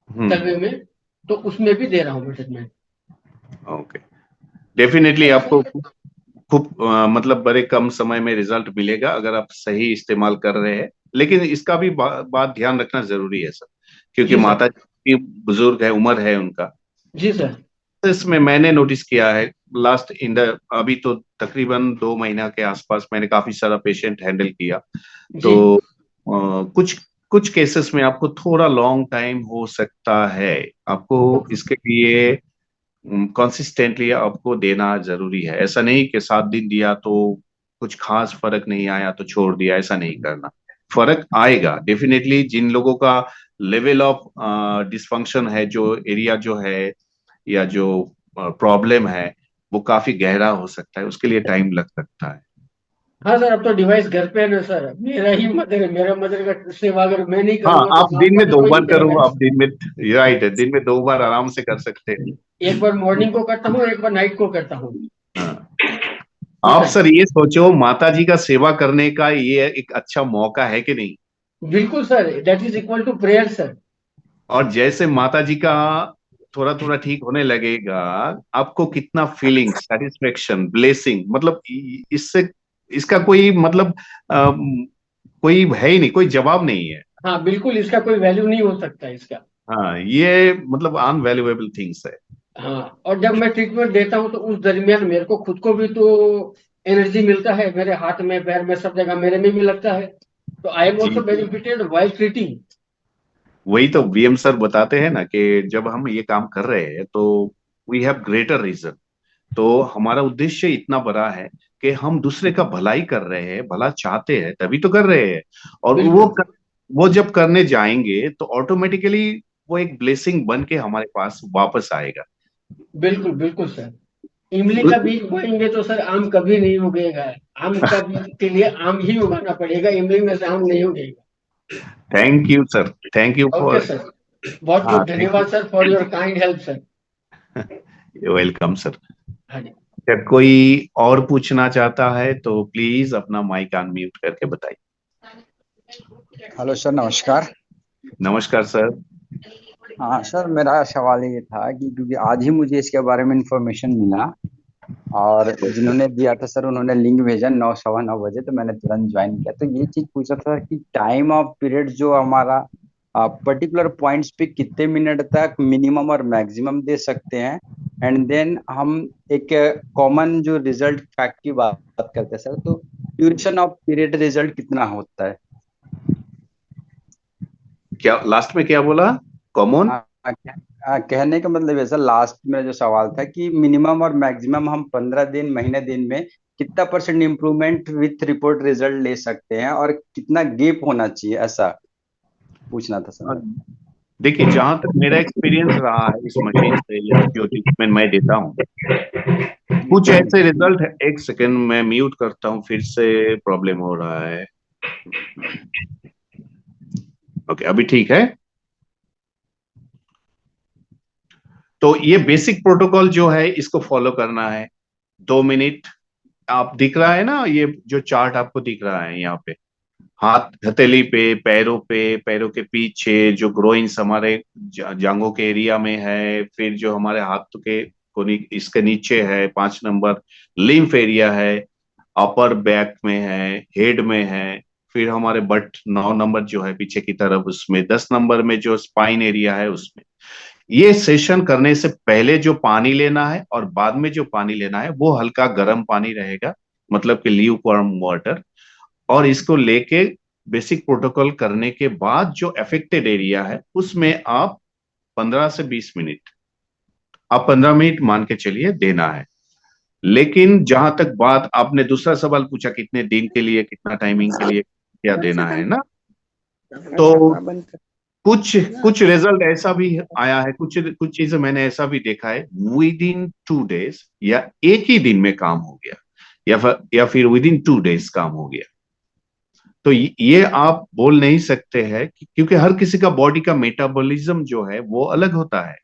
हम्म। तलवे में, तो उसमें भी दे रहा हूँ मैं ट्रीटमेंट। ओके, डेफिनेटली आपको खूब मतलब बड़े कम समय में रिजल्ट मिलेगा अगर आप सही इस्तेमाल कर रहे हैं। लेकिन इसका भी बात ध्यान रखना जरूरी है सर, क्योंकि जी सर। माता जी बुजुर्ग है, उम्र है उनका। जी सर। इसमें मैंने नोटिस किया है लास्ट इन द, अभी तो तकरीबन 2 महीना के आसपास मैंने काफी सारा पेशेंट हैंडल किया। जी। तो कुछ कुछ केसेस में आपको थोड़ा लॉन्ग टाइम हो सकता है। आपको इसके लिए कंसिस्टेंटली आपको देना जरूरी है। ऐसा नहीं कि 7 दिन दिया तो कुछ खास फर्क नहीं आया तो छोड़ दिया, ऐसा नहीं करना। फर्क आएगा डेफिनेटली। जिन लोगों का लेवल ऑफ डिसफंक्शन है, जो एरिया जो है या जो प्रॉब्लम है, वो काफी गहरा हो सकता है, उसके लिए टाइम लग सकता है। हाँ सर, अब तो डिवाइस घर पे है ना सर। मेरा ही मदर है, मेरा मदर का सेवा अगर मैं नहीं हाँ, करूंगा तो आप गांव दिन का में भी दो कोई बार नहीं करो, करेगा। आप दिन में, राइट है, दिन में 2 बार आराम से कर सकते हैं। एक बार मॉर्निंग को करता हूँ, एक बार नाइट को करता हूँ। हाँ। जी आप सर। सर ये सोचो, माता जी का सेवा करने का ये एक अच्छा मौका है कि नहीं। बिल्कुल sir, that is equal to prayer sir. और जैसे माता जी का थोड़ा थोड़ा ठीक होने लगेगा, आपको कितना फीलिंग, सेटिस्फेक्शन, ब्लेसिंग, मतलब इससे, इसका कोई मतलब कोई है ही नहीं, कोई जवाब नहीं है। हाँ बिल्कुल, इसका कोई वैल्यू नहीं हो सकता इसका। हाँ, ये मतलब अनवैल्यूएबल थिंग्स है। हाँ, और जब मैं ट्रीटमेंट देता हूँ तो उस दरमियान मेरे को खुद को भी तो एनर्जी मिलता है। मेरे हाथ में, पैर में, सब जगह मेरे में भी लगता है। तो आई एम जी ऑल्सो जी। Benefited while treating. वही तो वीएम सर बताते हैं ना कि जब हम ये काम कर रहे हैं तो वी हैव ग्रेटर रीजन। तो हमारा उद्देश्य इतना बड़ा है कि हम दूसरे का भलाई कर रहे हैं, भला चाहते हैं तभी तो कर रहे हैं। और बिल्कुल वो जब करने जाएंगे तो ऑटोमेटिकली वो एक ब्लेसिंग बन के हमारे पास वापस आएगा। बिल्कुल बिल्कुल सर। इमली का बीज बोएंगे तो सर आम कभी नहीं उगेगा। आम का बीज के लिए आम ही उगाना पड़ेगा, इमली में से आम नहीं उगेगा। Thank you sir, thank you okay for. Sir. बहुत हाँ, बहुत थैंक यू। धन्यवाद sir for your kind help sir. Welcome sir. हाँ जी। अगर कोई और पूछना चाहता है तो प्लीज अपना माइक अनम्यूट करके बताइए। हेलो सर, नमस्कार। नमस्कार सर। हाँ सर, मेरा सवाल ये था कि क्योंकि आज ही मुझे इसके बारे में इंफॉर्मेशन मिला, और जिन्होंने दिया था सर उन्होंने लिंक भेजा 9 सवा 9 बजे, तो मैंने तुरंत ज्वाइन किया। तो ये चीज पूछा था कि टाइम ऑफ पीरियड जो हमारा पर्टिकुलर पॉइंट्स पे कितने मिनट तक मिनिमम और मैक्सिमम दे सकते हैं, एंड देन हम एक कॉमन जो रिजल्ट फैक्ट की बात करते हैं सर, तो ड्यूरेशन ऑफ पीरियड रिजल्ट कितना होता है। क्या लास्ट में क्या बोला, कॉमन? कहने का मतलब है सर, लास्ट में जो सवाल था कि मिनिमम और मैक्सिमम हम 15 दिन, महीने दिन में कितना % इम्प्रूवमेंट विथ रिपोर्ट रिजल्ट ले सकते हैं, और कितना गैप होना चाहिए, ऐसा पूछना था सर। देखिए, जहां तक मेरा एक्सपीरियंस रहा है इस मशीन से या जो ट्रीटमेंट मैं देता हूँ, कुछ ऐसे रिजल्ट है। एक सेकंड मैं म्यूट करता हूँ, फिर से प्रॉब्लम हो रहा है। ओके, अभी ठीक है। तो ये बेसिक प्रोटोकॉल जो है इसको फॉलो करना है। 2 मिनट आप दिख रहा है ना, ये जो चार्ट आपको दिख रहा है यहाँ पे, हाथ हथेली पे, पैरों के पीछे, जो ग्रोइंस हमारे जांघों के एरिया में है, फिर जो हमारे हाथ के इसके नीचे है 5 नंबर लिम्फ एरिया है, अपर बैक में है, हेड में है, फिर हमारे बट 9 नंबर जो है पीछे की तरफ उसमें, 10 नंबर में जो स्पाइन एरिया है उसमें। ये सेशन करने से पहले जो पानी लेना है और बाद में जो पानी लेना है वो हल्का गर्म पानी रहेगा, मतलब कि ल्यू वार्म वाटर। और इसको लेके बेसिक प्रोटोकॉल करने के बाद जो अफेक्टेड एरिया है उसमें आप 15 से 20 मिनट, आप 15 मिनट मान के चलिए देना है। लेकिन जहां तक बात आपने दूसरा सवाल पूछा, कितने दिन के लिए, कितना टाइमिंग के लिए क्या देना है ना, तो कुछ कुछ रिजल्ट ऐसा भी आया है, कुछ कुछ चीजें मैंने ऐसा भी देखा है, विद इन 2 डेज या एक ही दिन में काम हो गया, या फिर विद इन 2 डेज काम हो गया। तो ये आप बोल नहीं सकते हैं क्योंकि हर किसी का बॉडी का मेटाबॉलिज्म जो है वो अलग होता है।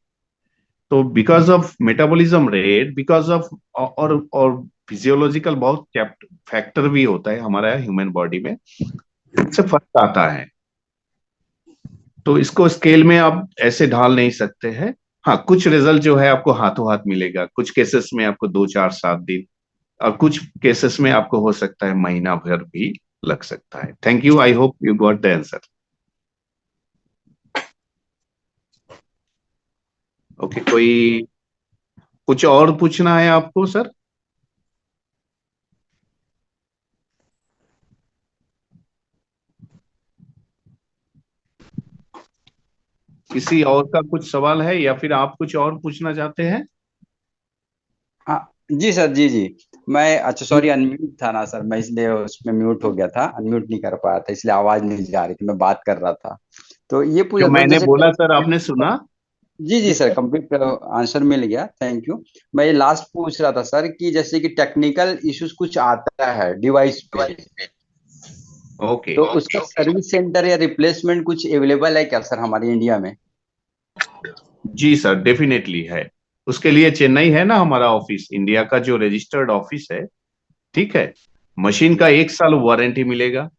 तो because of metabolism rate, because of और फिजियोलॉजिकल बहुत फैक्टर भी होता है हमारा ह्यूमन बॉडी में, इससे फर्क आता है। तो इसको स्केल में आप ऐसे ढाल नहीं सकते हैं। हाँ, कुछ रिजल्ट जो है आपको हाथों हाथ मिलेगा, कुछ केसेस में आपको 2, 4, 7 दिन, और कुछ केसेस में आपको हो सकता है महीना भर भी लग सकता है। Thank you, I hope you got the answer. Okay, कोई कुछ और पूछना है आपको सर? किसी और का कुछ सवाल है या फिर आप कुछ और पूछना चाहते हैं? हाँ जी सर, जी जी। मैं अच्छा सॉरी, अनम्यूट था ना सर, मैं इसलिए उसमें म्यूट हो गया था, अनम्यूट नहीं कर पाया था, इसलिए आवाज नहीं जा रही थी, मैं बात कर रहा था। तो ये जो पूछा था मैंने जैसे बोला सर, आपने सुना? जी जी सर, कंप्लीट आंसर मिल गया, थैंक यू। मैं ये लास्ट पूछ रहा था सर कि जैसे कि टेक्निकल इश्यूज कुछ आता है डिवाइस पे, ओके, तो उसका सर्विस सेंटर या रिप्लेसमेंट कुछ अवेलेबल है क्या सर हमारे इंडिया में? जी सर, डेफिनेटली है। उसके लिए चेन्नई है ना हमारा ऑफिस, इंडिया का जो रजिस्टर्ड ऑफिस है, ठीक है। मशीन का 1 साल वारंटी मिलेगा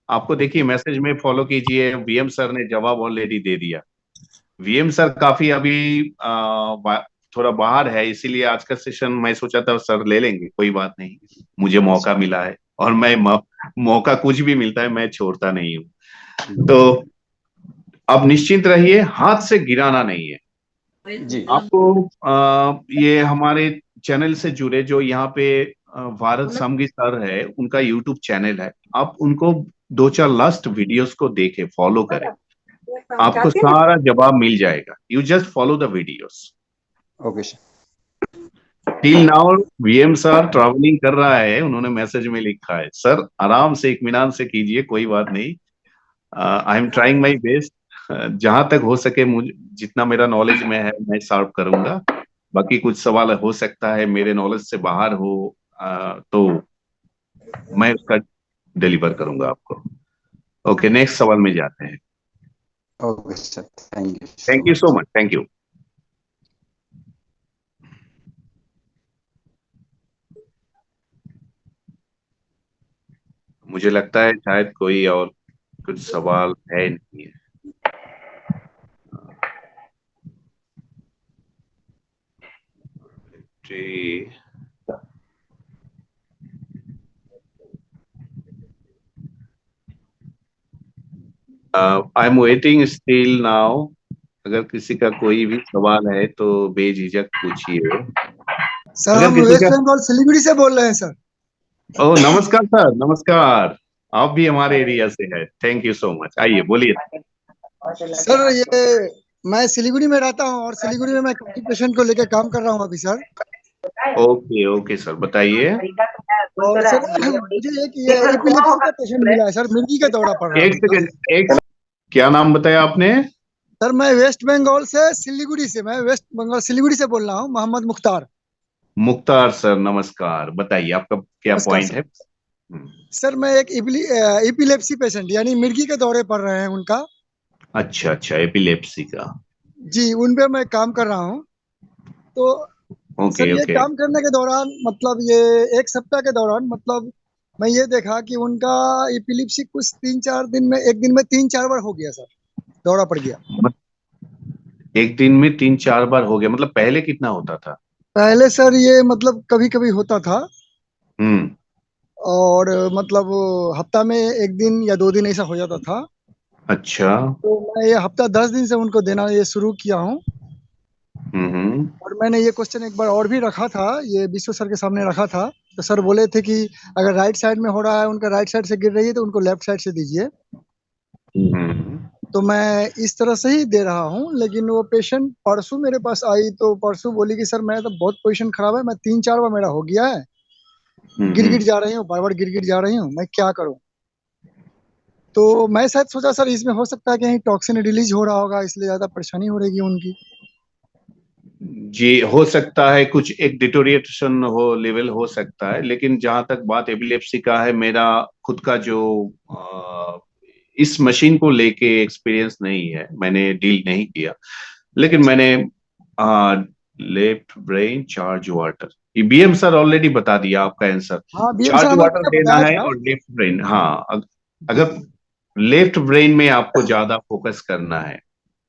आपको। देखिए, मैसेज में फॉलो कीजिए, वीएम सर ने जवाब ऑलरेडी दे दिया। वीएम सर काफी अभी थोड़ा बाहर है, इसीलिए आज का सेशन मैं सोचा था सर ले लेंगे, कोई बात नहीं, मुझे मौका मिला है, और मैं मौका कुछ भी मिलता है मैं छोड़ता नहीं हूँ। तो अब निश्चिंत रहिए, हाथ से गिराना नहीं है जी आपको। ये हमारे चैनल से जुड़े जो यहाँ पे भारत समगी सर है, उनका यूट्यूब चैनल है, आप उनको 2, 4 लास्ट वीडियोस को देखें, फॉलो करें, आपको सारा जवाब मिल जाएगा। You just follow the videos. Okay sir. Till now VM sir travelling कर रहा है, उन्होंने मैसेज में लिखा है, सर आराम से इत्मीनान से कीजिए, कोई बात नहीं, I am trying my best, जहां तक हो सके मुझे, जितना मेरा नॉलेज में है मैं सॉल्व करूंगा। बाकी कुछ सवाल हो सकता है मेरे नॉलेज से बाहर हो, तो मैं उसका डिलीवर करूंगा आपको। ओके, नेक्स्ट सवाल में जाते हैं। Okay sir, thank you. Thank you so much, thank you. मुझे लगता है शायद कोई और कुछ सवाल है नहीं है। जी, I am waiting still now. अगर किसी का कोई भी सवाल है तो बेझिझक पूछिए। सर अगर हम किसी वेस्ट का, बंगाल सिलीगुड़ी से बोल रहे हैं सर। ओह नमस्कार सर, नमस्कार, आप भी हमारे एरिया से है, थैंक यू सो मच, आइए बोलिए। सर ये मैं सिलीगुड़ी में रहता हूँ और सिलीगुड़ी में मैं किडनी पेशेंट को लेकर काम कर रहा हूँ अभी सर। ओके ओके सर, बताइए। और सर मुझे ये एपिलेप्सी का पेशेंट मिला है सर, मिर्गी का दौरा पड़ रहा है एक उनका। सेकंड, एक, क्या नाम बताया आपने? सर मैं वेस्ट बंगाल से सिलीगुड़ी से, मैं वेस्ट बंगाल सिलीगुड़ी से बोल रहा हूँ, मोहम्मद मुख्तार। मुख्तार सर नमस्कार, बताइए आपका क्या नमस्कार पॉइंट सर। है। सर मैं एक इपिलेप्सी पेशेंट यानी मिर्गी के दौरे पड़ रहे हैं उनका। अच्छा अच्छा, एपिलेप्सी का। जी, उन पे मैं काम कर रहा हूँ। तो ओके सर ये ओके। काम करने के दौरान मतलब ये 1 सप्ताह के दौरान मतलब मैं ये देखा कि उनका इपिलिप्सी कुछ 3-4 दिन में, एक दिन में 3-4 बार हो गया सर, दौरा पड़ गया। एक दिन में 3-4 बार हो गया, मतलब पहले कितना होता था। पहले सर ये मतलब कभी कभी होता था, हम्म। और मतलब हफ्ता में 1 दिन या 2 दिन ऐसा हो जाता था। अच्छा। तो मैं ये हफ्ता 10 दिन से उनको देना ये शुरू किया हूँ। हम्म। और मैंने ये क्वेश्चन एक बार और भी रखा था, ये विश्व सर के सामने रखा था। तो सर बोले थे कि अगर राइट साइड में हो रहा है, उनका राइट साइड से गिर रही है, तो उनको लेफ्ट साइड से दीजिए। हम्म। तो मैं इस तरह से ही दे रहा हूँ। लेकिन वो पेशेंट परसों मेरे पास आई, तो परसों बोली कि सर मैं तो बहुत पोजीशन खराब है, मैं 3-4 बार मेरा हो गया है, गिर गिर जा रही हूँ, बार बार गिर गिर जा रही हूँ, मैं क्या करूँ। तो मैं शायद सोचा सर इसमें हो सकता है कि कहीं टॉक्सिन रिलीज हो रहा होगा, इसलिए ज्यादा परेशानी हो रही है उनकी। जी हो सकता है, कुछ एक डिटोरिएशन हो लेवल हो सकता है, लेकिन जहां तक बात एपिलेप्सी का है, मेरा खुद का जो इस मशीन को लेके एक्सपीरियंस नहीं है, मैंने डील नहीं किया। लेकिन अच्छा। मैंने लेफ्ट ब्रेन चार्ज वाटर, ये बीएम सर ऑलरेडी बता दिया आपका आंसर। हाँ, बीएम सर चार्ज हमें वाटर पहले देना बताया है था। और लेफ्ट ब्रेन, हाँ जी अगर लेफ्ट ब्रेन में आपको ज्यादा फोकस करना है।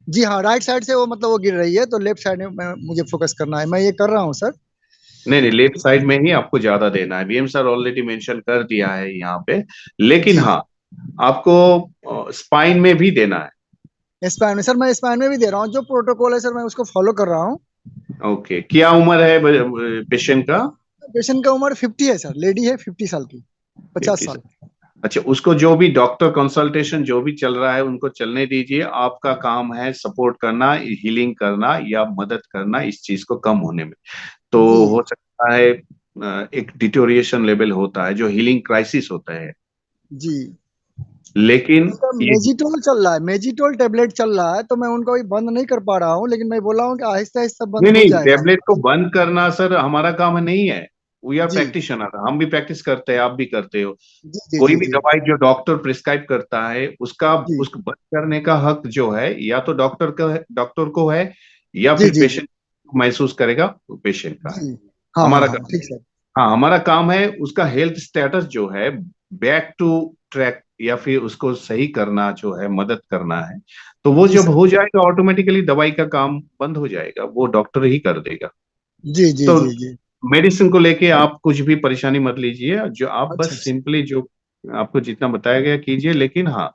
जी हाँ, राइट साइड से वो मतलब वो गिर रही है, तो लेफ्ट साइड में मुझे फोकस करना है, मैं ये कर रहा हूँ सर। नहीं नहीं, लेफ्ट साइड में ही आपको ज्यादा देना है, बीएम सर ऑलरेडी मेंशन कर दिया है यहाँ पे। लेकिन जी, हाँ, आपको स्पाइन में भी देना है। स्पाइन में सर, मैं स्पाइन में भी दे रहा हूँ, जो प्रोटोकॉल है सर मैं उसको फॉलो कर रहा हूँ। ओके, क्या उम्र है पेशेंट का। पेशेंट का उम्र 50 है सर, लेडी है 50 साल की, 50 50 साल। से। अच्छा, उसको जो भी डॉक्टर कंसल्टेशन जो भी चल रहा है उनको चलने दीजिए। आपका काम है सपोर्ट करना, हीलिंग करना या मदद करना इस चीज को कम होने में। तो जी हो सकता है एक डिटोरिएशन लेवल होता है जो हीलिंग क्राइसिस होता है, जी। लेकिन उनका ये मेजिटोल चल रहा है, मेजिटोल टेबलेट चल रहा है, तो मैं उनको अभी बंद नहीं कर पा रहा हूँ, लेकिन मैं बोला हूँ कि आहिस्ता आहिस्ता बंद नहीं हो नहीं, जाएगा। टेबलेट को बंद करना सर हमारा काम नहीं है। वी आर जी प्रैक्टिशनर, हम भी प्रैक्टिस करते हैं, आप भी करते हो। जी जी कोई जी भी जी दवाई जो डॉक्टर प्रिस्क्राइब करता है उसका जी उसको बंद करने का हक जो है या तो डॉक्टर को है, या जी फिर जी जी पेशेंट महसूस करेगा तो पेशेंट का है। जी। हाँ हाँ हमारा हाँ, काम, ठीक सर। हाँ हमारा काम है उसका हेल्थ स्टेटस जो है बैक टू ट्रैक, या फिर उसको सही करना जो है, मदद करना है। तो वो जी जब सर। हो जाएगा ऑटोमेटिकली दवाई का काम बंद हो जाएगा, वो डॉक्टर ही कर देगा। जी जी तो जी जी। मेडिसिन को लेके आप कुछ भी परेशानी मत लीजिए, जो आप अच्छा बस अच्छा। सिंपली जो आपको जितना बताया गया कीजिए। लेकिन हाँ,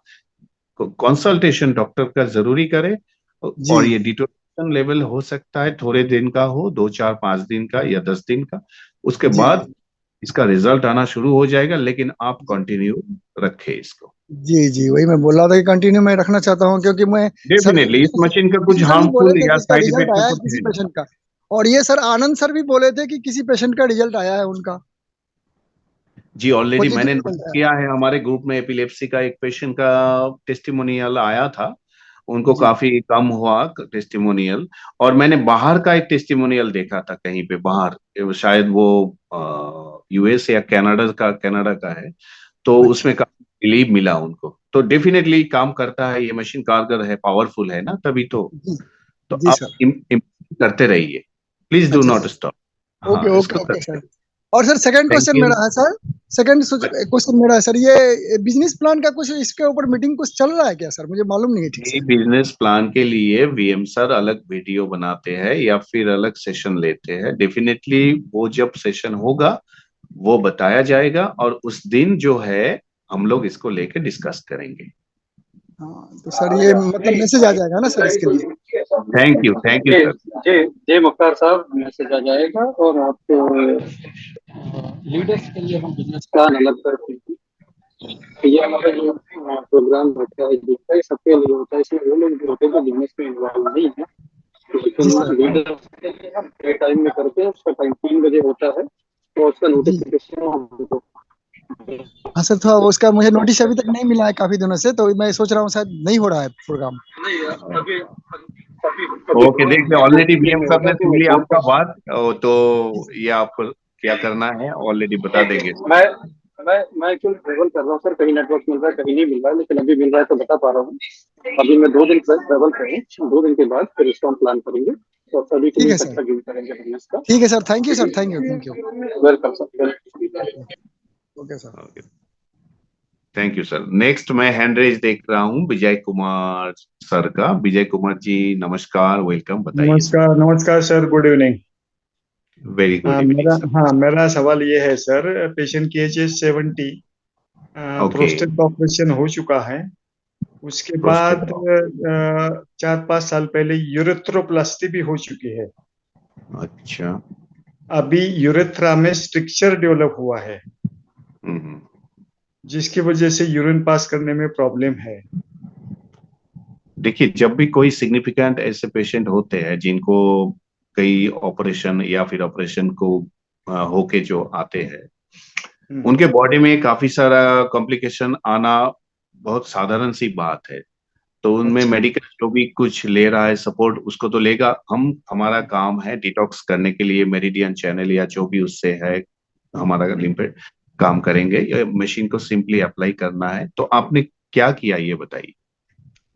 कंसल्टेशन डॉक्टर का जरूरी करें। जी और ये डिटोरिएशन लेवल हो सकता है थोड़े दिन का हो, 2 4 5 दिन का या 10 दिन का। उसके जी बाद इसका रिजल्ट आना शुरू हो जाएगा, लेकिन आप जी कंटिन्यू रखें इसको। जी जी, वही मैं बोल रहा था कि कंटिन्यू मैं रखना चाहता हूँ, क्योंकि मैं सर ने डेफिनेटली इस मशीन का कुछ किसी सर भी बोले हार्मफुल थे या कि इसका साइड रिजल्ट इफेक्ट का आया है कुछ किसी है नहीं। पेशेंट का। और ये सर आनंद सर भी बोले थे कि किसी पेशेंट का रिजल्ट आया है उनका, जी ऑलरेडी पॉजिटिव मैंने नोट रिजल्ट आया किया है, हमारे ग्रुप में एपिलेप्सी का एक पेशेंट का टेस्टिमोनियल आया था। उनको है। जी काफी कम हुआ टेस्टिमोनियल। और मैंने बाहर का एक टेस्टिमोनियल देखा था कहीं पे बाहर, शायद वो यूएस या कनाडा का है। तो अच्छा। उसमें काफी रिलीफ मिला उनको। तो डेफिनेटली काम करता है, ये मशीन कारगर है, पावरफुल है ना, तभी तो। जी तो जी आप सर। करते रहिए, प्लीज डू अच्छा नॉट सर। स्टॉप। ओके हाँ ओके इसको ओके करते सर। और sir second thank question you. मेरा है सर, सेकंड क्वेश्चन मेरा है सर, ये बिजनेस प्लान का कुछ इसके ऊपर मीटिंग कुछ चल रहा है क्या सर, मुझे मालूम नहीं है ठीक से। बिजनेस प्लान के लिए वीएम सर अलग वीडियो बनाते हैं या फिर अलग सेशन लेते हैं। डेफिनेटली वो जब सेशन होगा वो बताया जाएगा, और उस दिन जो है हम लोग इसको लेके डिस्कस करेंगे। हाँ तो सर ये मतलब मैसेज आ जाएगा ना सर इसके लिए। थैंक यू जी सर। जी जी मुख्तार साहब, मैसेज आ जाएगा और आपको लीडर्स के लिए हम बिजनेस प्लान अलग करते हैं। ये हमारा जो प्रोग्राम होता है जिसका ये सबके लिए होता है, इसमें वो लोग जो होते हैं जो बिजनेस में इन्वॉल्व नहीं है, जी लेकिन सर। लीडर्स के लिए हम डे टाइम में करते हैं। उसका टाइम 3 बजे होता है, तो उसका जी नोटिफिकेशन हमको। हाँ सर, थोड़ा उसका मुझे नोटिस अभी तक नहीं मिला है काफी दिनों से, तो मैं सोच रहा हूँ शायद नहीं हो रहा है प्रोग्राम। नहीं, अभी ओके, देखिए ऑलरेडी बीएम साहब ने सुन लिया आपका बात। तो ये आप क्या करना है ऑलरेडी बता देंगे। मैं एक्चुअली ट्रेवल कर रहा हूँ सर, कहीं नेटवर्क मिल रहा है कहीं नहीं मिल रहा है, लेकिन अभी मिल रहा है तो बता पा रहा हूँ। अभी मैं 2 दिन ट्रेवल पे हूँ, 2 दिन के बाद फिर इसका हम प्लान करेंगे और सभी के ठीक लिए है सर, अच्छा यूज करेंगे बिजनेस का। ठीक है sir, thank you sir, thank you, thank you. Welcome sir, welcome. Okay sir. Okay, thank you sir. Next मैं हैंड रेज देख रहा हूँ विजय कुमार सर का। विजय कुमार जी नमस्कार, वेलकम, बताइए। नमस्कार, नमस्कार sir, good evening. Very good evening sir. मेरा सवाल ये है सर, पेशेंट की एज 70, ओके, प्रोस्टेट ऑपरेशन हो चुका है। उसके बाद प्रोस्टेट, 4-5 साल पहले यूरेथ्रोप्लास्टी भी हो चुकी है। अच्छा। अभी यूरेथ्रा में स्ट्रक्चर डेवलप हुआ है, जिसकी वजह से यूरिन पास करने में प्रॉब्लम है। देखिए, जब भी कोई सिग्निफिकेंट ऐसे पेशेंट होते हैं जिनको कई ऑपरेशन या फिर ऑपरेशन को होके जो आते हैं, उनके बॉडी में काफी सारा कॉम्प्लिकेशन आना बहुत साधारण सी बात है। तो उनमें अच्छा। मेडिकल जो भी कुछ ले रहा है सपोर्ट, उसको तो लेगा। हमारा काम है डिटॉक्स करने के लिए मेरिडियन चैनल या जो भी उससे है हमारा लिम्फेड काम करेंगे। ये मशीन को सिंपली अप्लाई करना है। तो आपने क्या किया ये बताइए।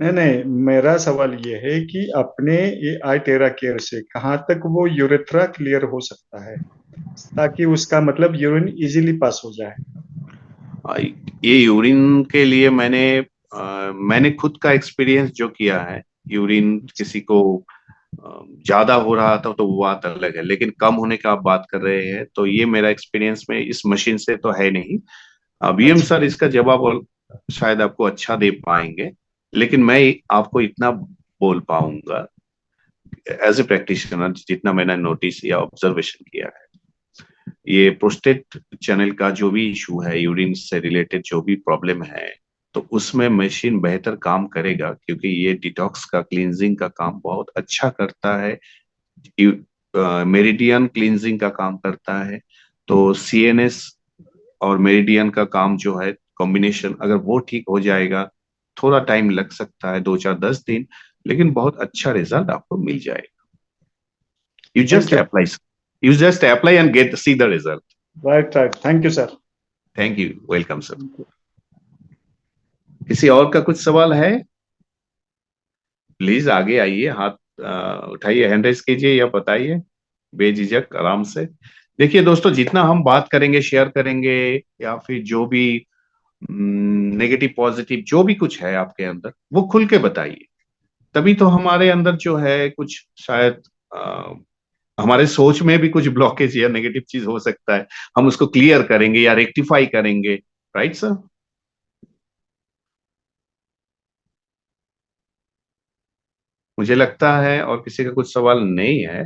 नहीं, मेरा सवाल ये है कि अपने ये iTera केयर से कहाँ तक वो यूरेथ्रा क्लियर हो सकता है, ताकि उसका मतलब यूरिन इजीली पास हो जाए। ये यूरिन के लिए मैंने खुद का एक्सपीरियंस जो किया है, यूरिन किसी को ज्यादा हो रहा था तो वो बात अलग है, लेकिन कम होने का आप बात कर रहे हैं, तो ये मेरा एक्सपीरियंस में इस मशीन से तो है नहीं। बीएम अच्छा। सर इसका जवाब शायद आपको अच्छा दे पाएंगे, लेकिन मैं आपको इतना बोल पाऊंगा एज ए प्रैक्टिशनर, जितना मैंने नोटिस या ऑब्जर्वेशन किया है। ये प्रोस्टेट चैनल का जो भी इशू है, यूरिन से रिलेटेड जो भी प्रॉब्लम है, तो उसमें मशीन बेहतर काम करेगा, क्योंकि ये डिटॉक्स का क्लींजिंग का काम बहुत अच्छा करता है, मेरिडियन क्लींजिंग का काम करता है। तो सीएनएस और मेरिडियन का काम जो है कॉम्बिनेशन, अगर वो ठीक हो जाएगा, थोड़ा टाइम लग सकता है, 2-4-10 दिन, लेकिन बहुत अच्छा रिजल्ट आपको मिल जाएगा। You just apply, you just apply and see the result. Right. Thank you, sir. Thank you. Welcome, sir. किसी और का कुछ सवाल है? प्लीज आगे आइए, हाथ उठाइए, हैंड रेज कीजिए या बताइए बेझिझक आराम से। देखिए दोस्तों, जितना हम बात करेंगे, शेयर करेंगे, या फिर जो भी नेगेटिव पॉजिटिव जो भी कुछ है आपके अंदर, वो खुल के बताइए। तभी तो हमारे अंदर जो है कुछ शायद हमारे सोच में भी कुछ ब्लॉकेज या नेगेटिव चीज हो सकता है, हम उसको क्लियर करेंगे या रेक्टिफाई करेंगे। Right sir? मुझे लगता है और किसी का कुछ सवाल नहीं है।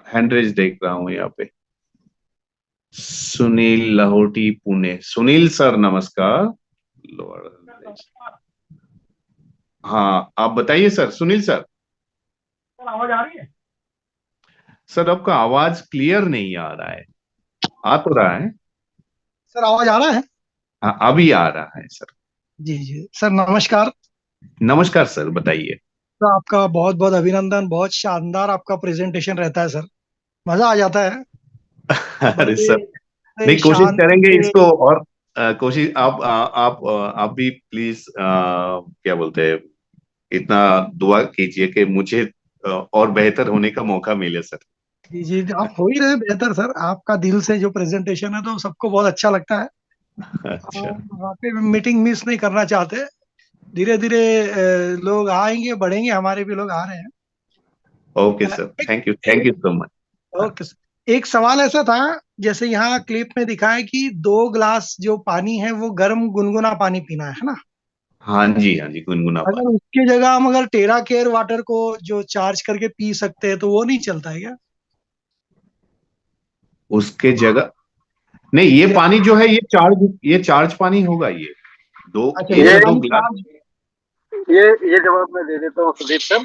हैंड रेज देख रहा हूं यहाँ पे। सुनील लाहौटी पुणे। सुनील सर नमस्कार। हाँ, आप बताइए सर। सुनील सर, आवाज आ रही है? सर आपका आवाज क्लियर नहीं आ रहा है। आ तो रहा है सर, आवाज आ रहा है? हाँ, अभी आ रहा है सर। जी जी सर, नमस्कार। नमस्कार सर, बताइए। तो आपका बहुत बहुत अभिनंदन, बहुत शानदार आपका प्रेजेंटेशन रहता है सर, मजा आ जाता है। अरे सर, बड़े नहीं, कोशिश शांति करेंगे से। इसको और कोशिश आप भी प्लीज क्या बोलते हैं, इतना दुआ कीजिए कि मुझे और बेहतर होने का मौका मिले सर। जी जी, आप हो ही रहे हैं बेहतर सर। आपका दिल से जो प्रेजेंटेशन है तो सबको बहुत अच्छा लगता है। अच्छा, वाकई में मीटिंग मिस नहीं करना चाहते। धीरे धीरे लोग आएंगे, बढ़ेंगे, हमारे भी लोग आ रहे हैं। Okay sir, thank you so much. Okay sir, एक सवाल ऐसा था, जैसे यहाँ क्लिप में दिखा है कि 2 ग्लास जो पानी है वो गर्म गुनगुना पानी पीना है ना? हाँ जी, हाँ जी, गुनगुना अगर पानी। उसकी जगह हम अगर टेरा केयर वाटर को जो चार्ज करके पी सकते हैं तो वो नहीं चलता है क्या? उसके जगह नहीं, ये पानी जो है ये चार्ज पानी होगा। ये अच्छा, एक ये या दो पानी गिलास। चार्ज। ये जवाब मैं दे देता हूँ सुदीप सर।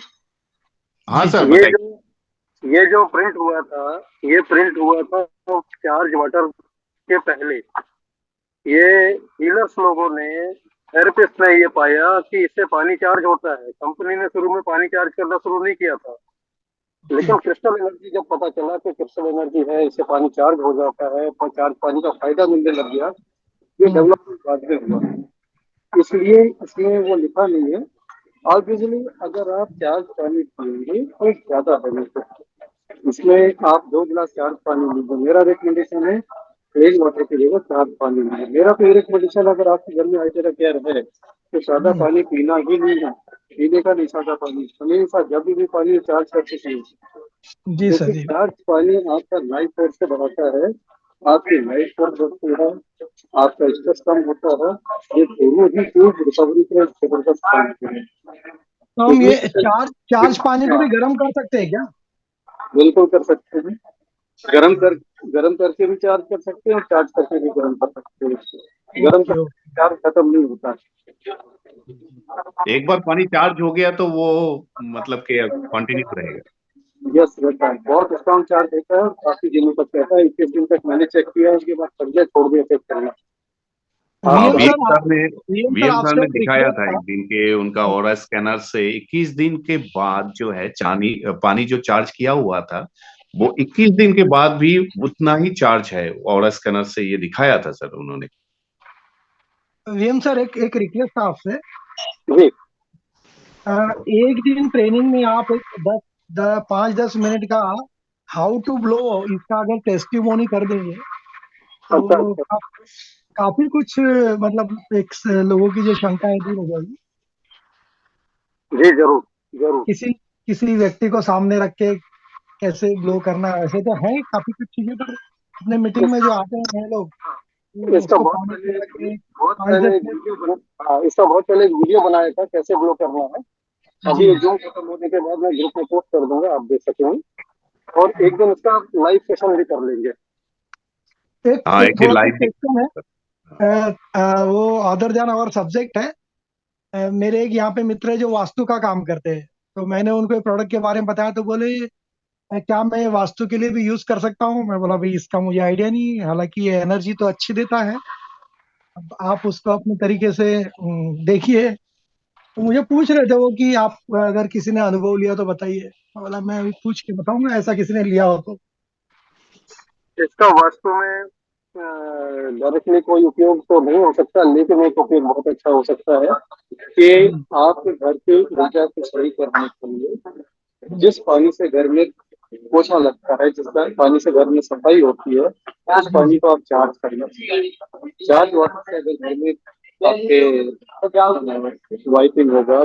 हाँ जी सर, जी। बताइए। ये जो प्रिंट हुआ था, ये प्रिंट हुआ था चार्ज वाटर के पहले। ये हीलर्स लोगों ने थेरेपिस्ट ने ये पाया कि इससे पानी चार्ज होता है। कंपनी ने शुरू में पानी चार्ज करना शुरू नहीं किया था, लेकिन क्रिस्टल एनर्जी जब पता चला कि क्रिस्टल एनर्जी है, इससे पानी चार्ज हो जाता है और चार्ज पानी का फायदा मिलने लग गया, ये डेवलपमेंट बाद में हुआ। इसलिए इसमें वो लिखा नहीं है। ऑब्वियसली अगर आप चार्ज पानी पिएंगे तो ज्यादा बेनिफिट। इसमें आप 2 गिलास चार्ज पानी लीजिए। मेरा रिकमेंडेशन है प्लेन वाटर की जगह चार्ज पानी लीजिए। मेरा तो रिकमेंडेशन, अगर आपके घर में हाइड्रा केयर है तो सादा पानी पीना ही नहीं है, पीने का नहीं सादा पानी। हमेशा जब भी पानी चार्ज करके पिए, जी सर क्योंकि जी। चार्ज पानी आपका लाइफ फोर्स से बढ़ाता है, आपकी लाइफ फोर्स बढ़ती है, आपका स्ट्रेस कम होता है। ये दोनों ही चीज रिकवरी के जबरदस्त काम हैं। तो हम ये क्योंकि चार्ज पानी को भी गर्म कर सकते हैं क्या? बिल्कुल कर सकते हैं। गरम कर गरम करके भी चार्ज कर सकते हैं और चार्ज करके भी गरम कर सकते हैं। गरम ओके करके चार्ज खत्म नहीं होता। एक बार पानी चार्ज हो गया तो वो मतलब कि कंटिन्यू रहेगा। यस, रहता है। बहुत स्ट्रॉन्ग चार्ज देता है और काफी दिनों तक रहता है। 21 दिन तक मैंने चेक किया, उसके बाद समझे छोड़ दिया चेक करना। हाँ, वीएम आप सर वीएम सर आपसे ने एक दिखाया रिक्वेस्ट था था। एक दिन के उनका ऑरा स्कैनर से 21 दिन के बाद जो है पानी जो चार्ज किया हुआ था वो 21 दिन के बाद भी उतना ही चार्ज है। ऑरा स्कैनर से ये दिखाया था सर उन्होंने। वीएम सर एक रिक्वेस्ट था आपसे। जी, एक दिन ट्रेनिंग में आप एक 5-10 मिनट का हाउ टू ब्लो इसका अगर टेस्टिमोनी कर देंगे अच्छा तो अच्छा। काफी कुछ मतलब लोगों की जो शंका है दूर हो जाएगी। जी जरूर जरूर। किसी किसी व्यक्ति को सामने रख के कैसे ब्लो करना है, ऐसे तो है काफी कुछ चीजें, पर अपने मीटिंग में जो आते हैं नए लोग वो इसका उसको बहुत पानी पहले पिला के बहुत पाँच पहले दस एक मिनट वीडियो बना। हाँ, इसका बहुत पहले एक वीडियो बनाया था कैसे ग्लो करना है। जी अभी एग्जाम खत्म होने के बाद मैं ग्रुप में पोस्ट कर दूंगा, आप देख सकेंगे। और एक दिन इसका लाइव सेशन भी कर लेंगे। एक हाँ, एक एक दिन थोड़ा सा लाइव भी। क्वेश्चन है। वो अदर देन आवर सब्जेक्ट है। मेरे एक यहाँ पे मित्र है जो वास्तु का काम करते हैं, तो मैंने उनको एक प्रोडक्ट के बारे में बताया तो बोले क्या मैं वास्तु के लिए भी यूज कर सकता हूँ? मैं बोला भाई इसका मुझे आइडिया नहीं है, हालांकि ये एनर्जी तो अच्छी देता है, अब आप उसको अपने तरीके से देखिए। तो मुझे पूछ रहे थे वो कि आप अगर किसी ने अनुभव लिया तो बताइए। मैं बोला मैं अभी पूछ के बताऊंगा ऐसा किसी ने लिया हो तो। इसका वास्तव में डायरेक्टली कोई उपयोग तो नहीं हो सकता, लेकिन एक उपयोग बहुत अच्छा हो सकता है कि जी आपके घर की ऊर्जा को सही करने के लिए जी जिस पानी से घर में पोछा लगता है, जिस पानी से घर में सफाई होती है, उस जी पानी जी। को आप चार्ज करना। चार्ज वाटर से अगर घर में आपके वाइपिंग होगा,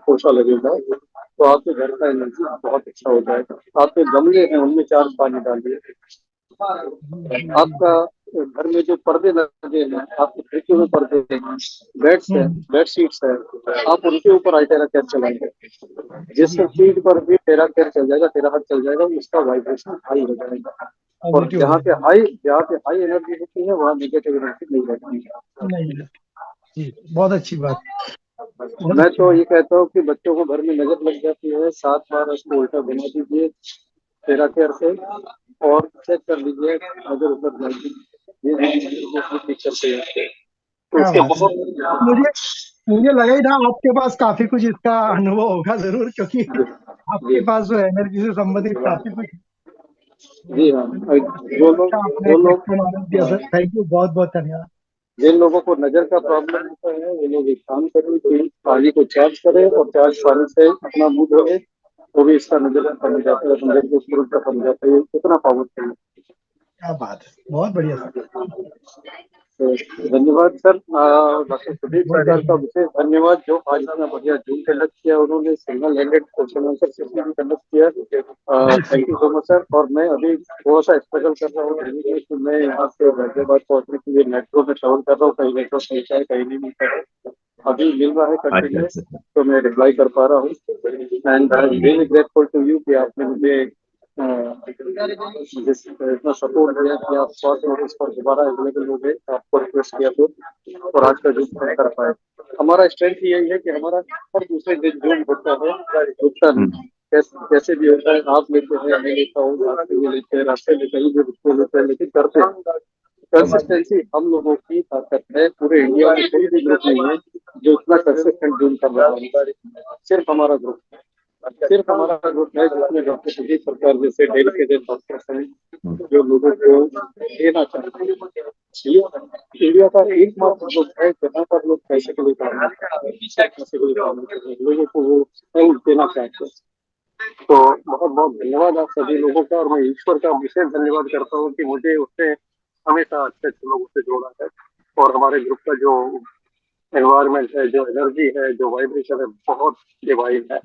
पोछा लगेगा, तो आपके घर का एनर्जी बहुत अच्छा हो जाएगा। आपके गमले हैं उनमें चार्ज पानी डालिए। जी जी जी आपका घर में जो पर्दे लगे हैं, आपकी खिड़कियों में पर्दे हैं, बेड्स हैं, हम्म, बेड शीट्स हैं, आप उनके ऊपर आइटेरा कैर चलाएंगे। जिस जी जी। चीज पर भी टेरा केयर चल जाएगा, टेरा हट चल जाएगा, उसका वाइब्रेशन हाई हो जाएगा। और पॉजिटिव हो जाएगा। जहाँ पे हाई एनर्जी होती है वहाँ नेगेटिव एनर्जी नहीं रहती है। नहीं नहीं, जी बहुत अच्छी बात, बहुत मैं अच्छी तो बात। ये कहता हूँ कि बच्चों को घर में नजर लग जाती है, 7 बार उसको उल्टा बना दीजिए टेरा केयर से और चेक कर लीजिए नजर उतर जाएगी। ये पिक्चर से तो क्या इसके बात है। बहुत। मुझे मुझे लगा ही था आपके पास काफी कुछ इसका अनुभव होगा जरूर, क्योंकि जी आपके पास जो एनर्जी से संबंधित काफी कुछ। जी हाँ। जो बहुत अच्छा आपने जो एक लोग एक्स्ट्रा नॉलेज दिया सर, थैंक यू, बहुत बहुत धन्यवाद। जिन लोगों को नजर का प्रॉब्लम होता है वो लोग एक काम करें कि पानी को चार्ज करें और चार्ज पानी से अपना मुंह धोए, तो भी इसका नजर कम हो जाता है, नजर के स्क्रूल का कम हो जाता है। कितना पावरफुल क्या बात है, बहुत बढ़िया सर। है। तो धन्यवाद सर। डॉक्टर सुदीप बहुत सर का धन्यवाद। विशेष धन्यवाद जो आज इतना बढ़िया जूम कंडक्ट किया। उन्होंने single handed question answer session भी कंडक्ट किया। जी sir. Thank you so much sir. और मैं अभी थोड़ा सा स्ट्रगल कर रहा हूँ कि मैं यहाँ से हैदराबाद पहुंचने के लिए मेट्रो में ट्रेवल कर रहा हूँ। कहीं मेट्रो मिलता है, कहीं नहीं मिलता है। अभी मिल रहा है अच्छा कंटिन्यूस, अच्छा। तो मैं रिप्लाई कर पा रहा हूँ। And I am really grateful to you कि आपने मुझे इतना सपोर्ट दिया कि आप शॉर्ट नोटिस पर दोबारा अवेलेबल हो गए, आपको रिक्वेस्ट किया तो, और आज का जूम कर पाए। हमारा स्ट्रेंथ यही है कि हमारा हर दूसरे दिन जूम होता है, रुकता नहीं। कैसे भी होता है, आप लेते हैं, मैं लेता हूँ, रास्ते में लेते हैं, रास्ते में कहीं भी रुकते लेते हैं, लेकिन करते हैं। कंसिस्टेंसी हम लोगों की ताकत है। पूरे इंडिया में कोई भी ग्रुप नहीं है जो इतना कंसिस्टेंट जूम कर रहा है। सिर्फ हमारा ग्रुप है, सिर्फ हमारा ग्रुप है जिसमें डॉक्टर सुजीत सरकार जैसे डेडिकेटेड डॉक्टर्स हैं जो लोगों को देना चाहते हैं। ये इंडिया का एकमात्र ग्रुप है जहाँ पर लोग पैसे के लिए काम नहीं कर रहे, पैसे के लिए काम नहीं कर रहे, लोगों को वो हेल्प देना चाहते हैं। तो बहुत बहुत धन्यवाद आप सभी लोगों का, और मैं ईश्वर का विशेष धन्यवाद करता हूँ कि मुझे उससे हमेशा अच्छे अच्छे लोगों से जोड़ा है। और हमारे ग्रुप का जो एनवायरनमेंट है, जो एनर्जी है, जो वाइब्रेशन है, बहुत डिवाइन है।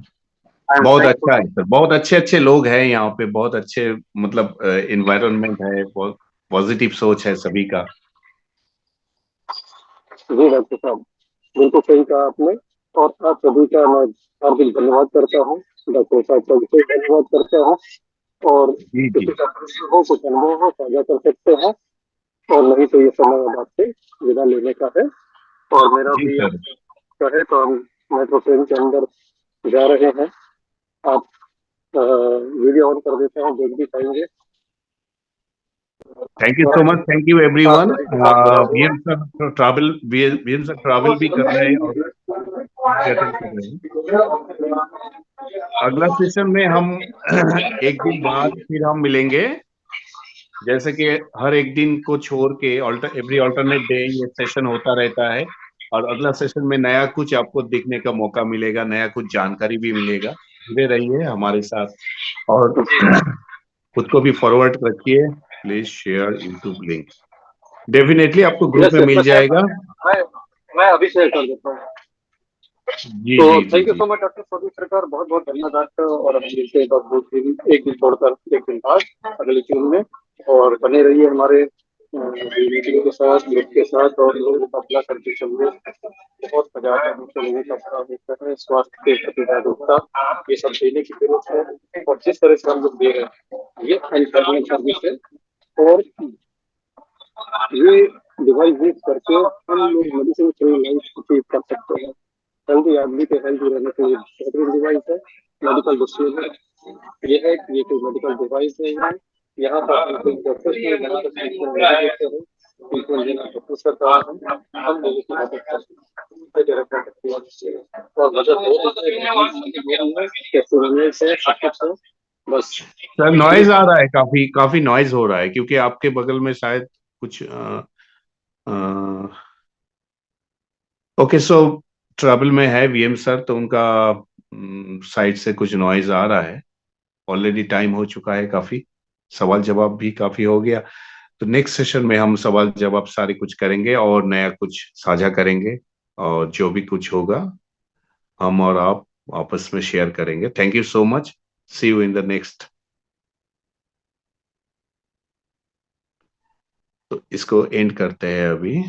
बहुत अच्छा है सर, बहुत अच्छे अच्छे लोग हैं यहाँ पे, बहुत अच्छे मतलब एनवायरनमेंट है, बहुत पॉजिटिव सोच है सभी का। जी डॉक्टर साहब, बिल्कुल सही कहा आपने, और आप सभी का मैं हार्दिक धन्यवाद करता हूँ। डॉक्टर साहब का विशेष धन्यवाद करता हूँ। और किसी का प्रश्न हो, कुछ अनुभव हो, साझा कर सकते हैं, और नहीं तो ये समय अब आपसे विदा लेने का है। और मेरा भी कहे तो हम मेट्रो ट्रेन के अंदर जा रहे हैं। आप वीडियो ऑन कर देते हैं, देख भी पाएंगे। Thank you so much, thank you everyone. VM sir travel भी कर रहे हैं और अटेंड कर रहे हैं। अगला सेशन में हम एक दिन बाद फिर हम मिलेंगे, जैसे कि हर एक दिन को छोड़ के एवरी अल्टरनेट डे ये सेशन होता रहता है। और अगला सेशन में नया कुछ आपको देखने का मौका मिलेगा, नया कुछ जानकारी भी मिलेगा। जुड़े रहिए हमारे साथ और खुद को भी फॉरवर्ड रखिए। Please share YouTube link, definitely आपको ग्रुप में मिल जाएगा। मैं अभी शेयर कर देता हूँ। जी तो जी thank you so much doctor Sujit Sarkar, बहुत बहुत धन्यवाद। और हम मिलते हैं एक दिन छोड़कर एक दिन बाद अगले जून में, और बने रहिए हमारे मीटिंग के साथ, ग्रुप के साथ, और लोगों का भला करके चलिए। बहुत मजा आता है लोगों का भला होता है, स्वास्थ्य के प्रति जागरूकता ये सब देने की जरूरत है। और जिस तरह से हम लोग दे रहे हैं ये एनकरेजमेंट सर्विस है, और ये डिवाइस यूज करके हम लोग मेडिसिन फ्री लाइफ अचीव कर सकते हैं। हेल्दी आदमी के हेल्दी रहने के लिए बेहतरीन डिवाइस है मेडिकल डिस्क्लोजर। ये है कि ये कोई मेडिकल डिवाइस नहीं है। यहाँ पर कोई प्रोफेशनल मेडिकल ट्रीटमेंट नहीं देते हैं, ट्रीटमेंट देना प्रोफेसर का हम लोगों की मदद करते हैं। और मदद हो बस। सर नॉइज आ रहा है, काफी काफी नॉइज हो रहा है, क्योंकि आपके बगल में शायद कुछ ओके। सो ट्रबल में है वीएम सर, तो उनका साइड से कुछ नॉइज आ रहा है। ऑलरेडी टाइम हो चुका है, काफी सवाल जवाब भी काफी हो गया। तो नेक्स्ट सेशन में हम सवाल जवाब सारे कुछ करेंगे और नया कुछ साझा करेंगे, और जो भी कुछ होगा हम और आप आपस में शेयर करेंगे। Thank you so much, see you in the next. तो इसको एंड करते हैं अभी।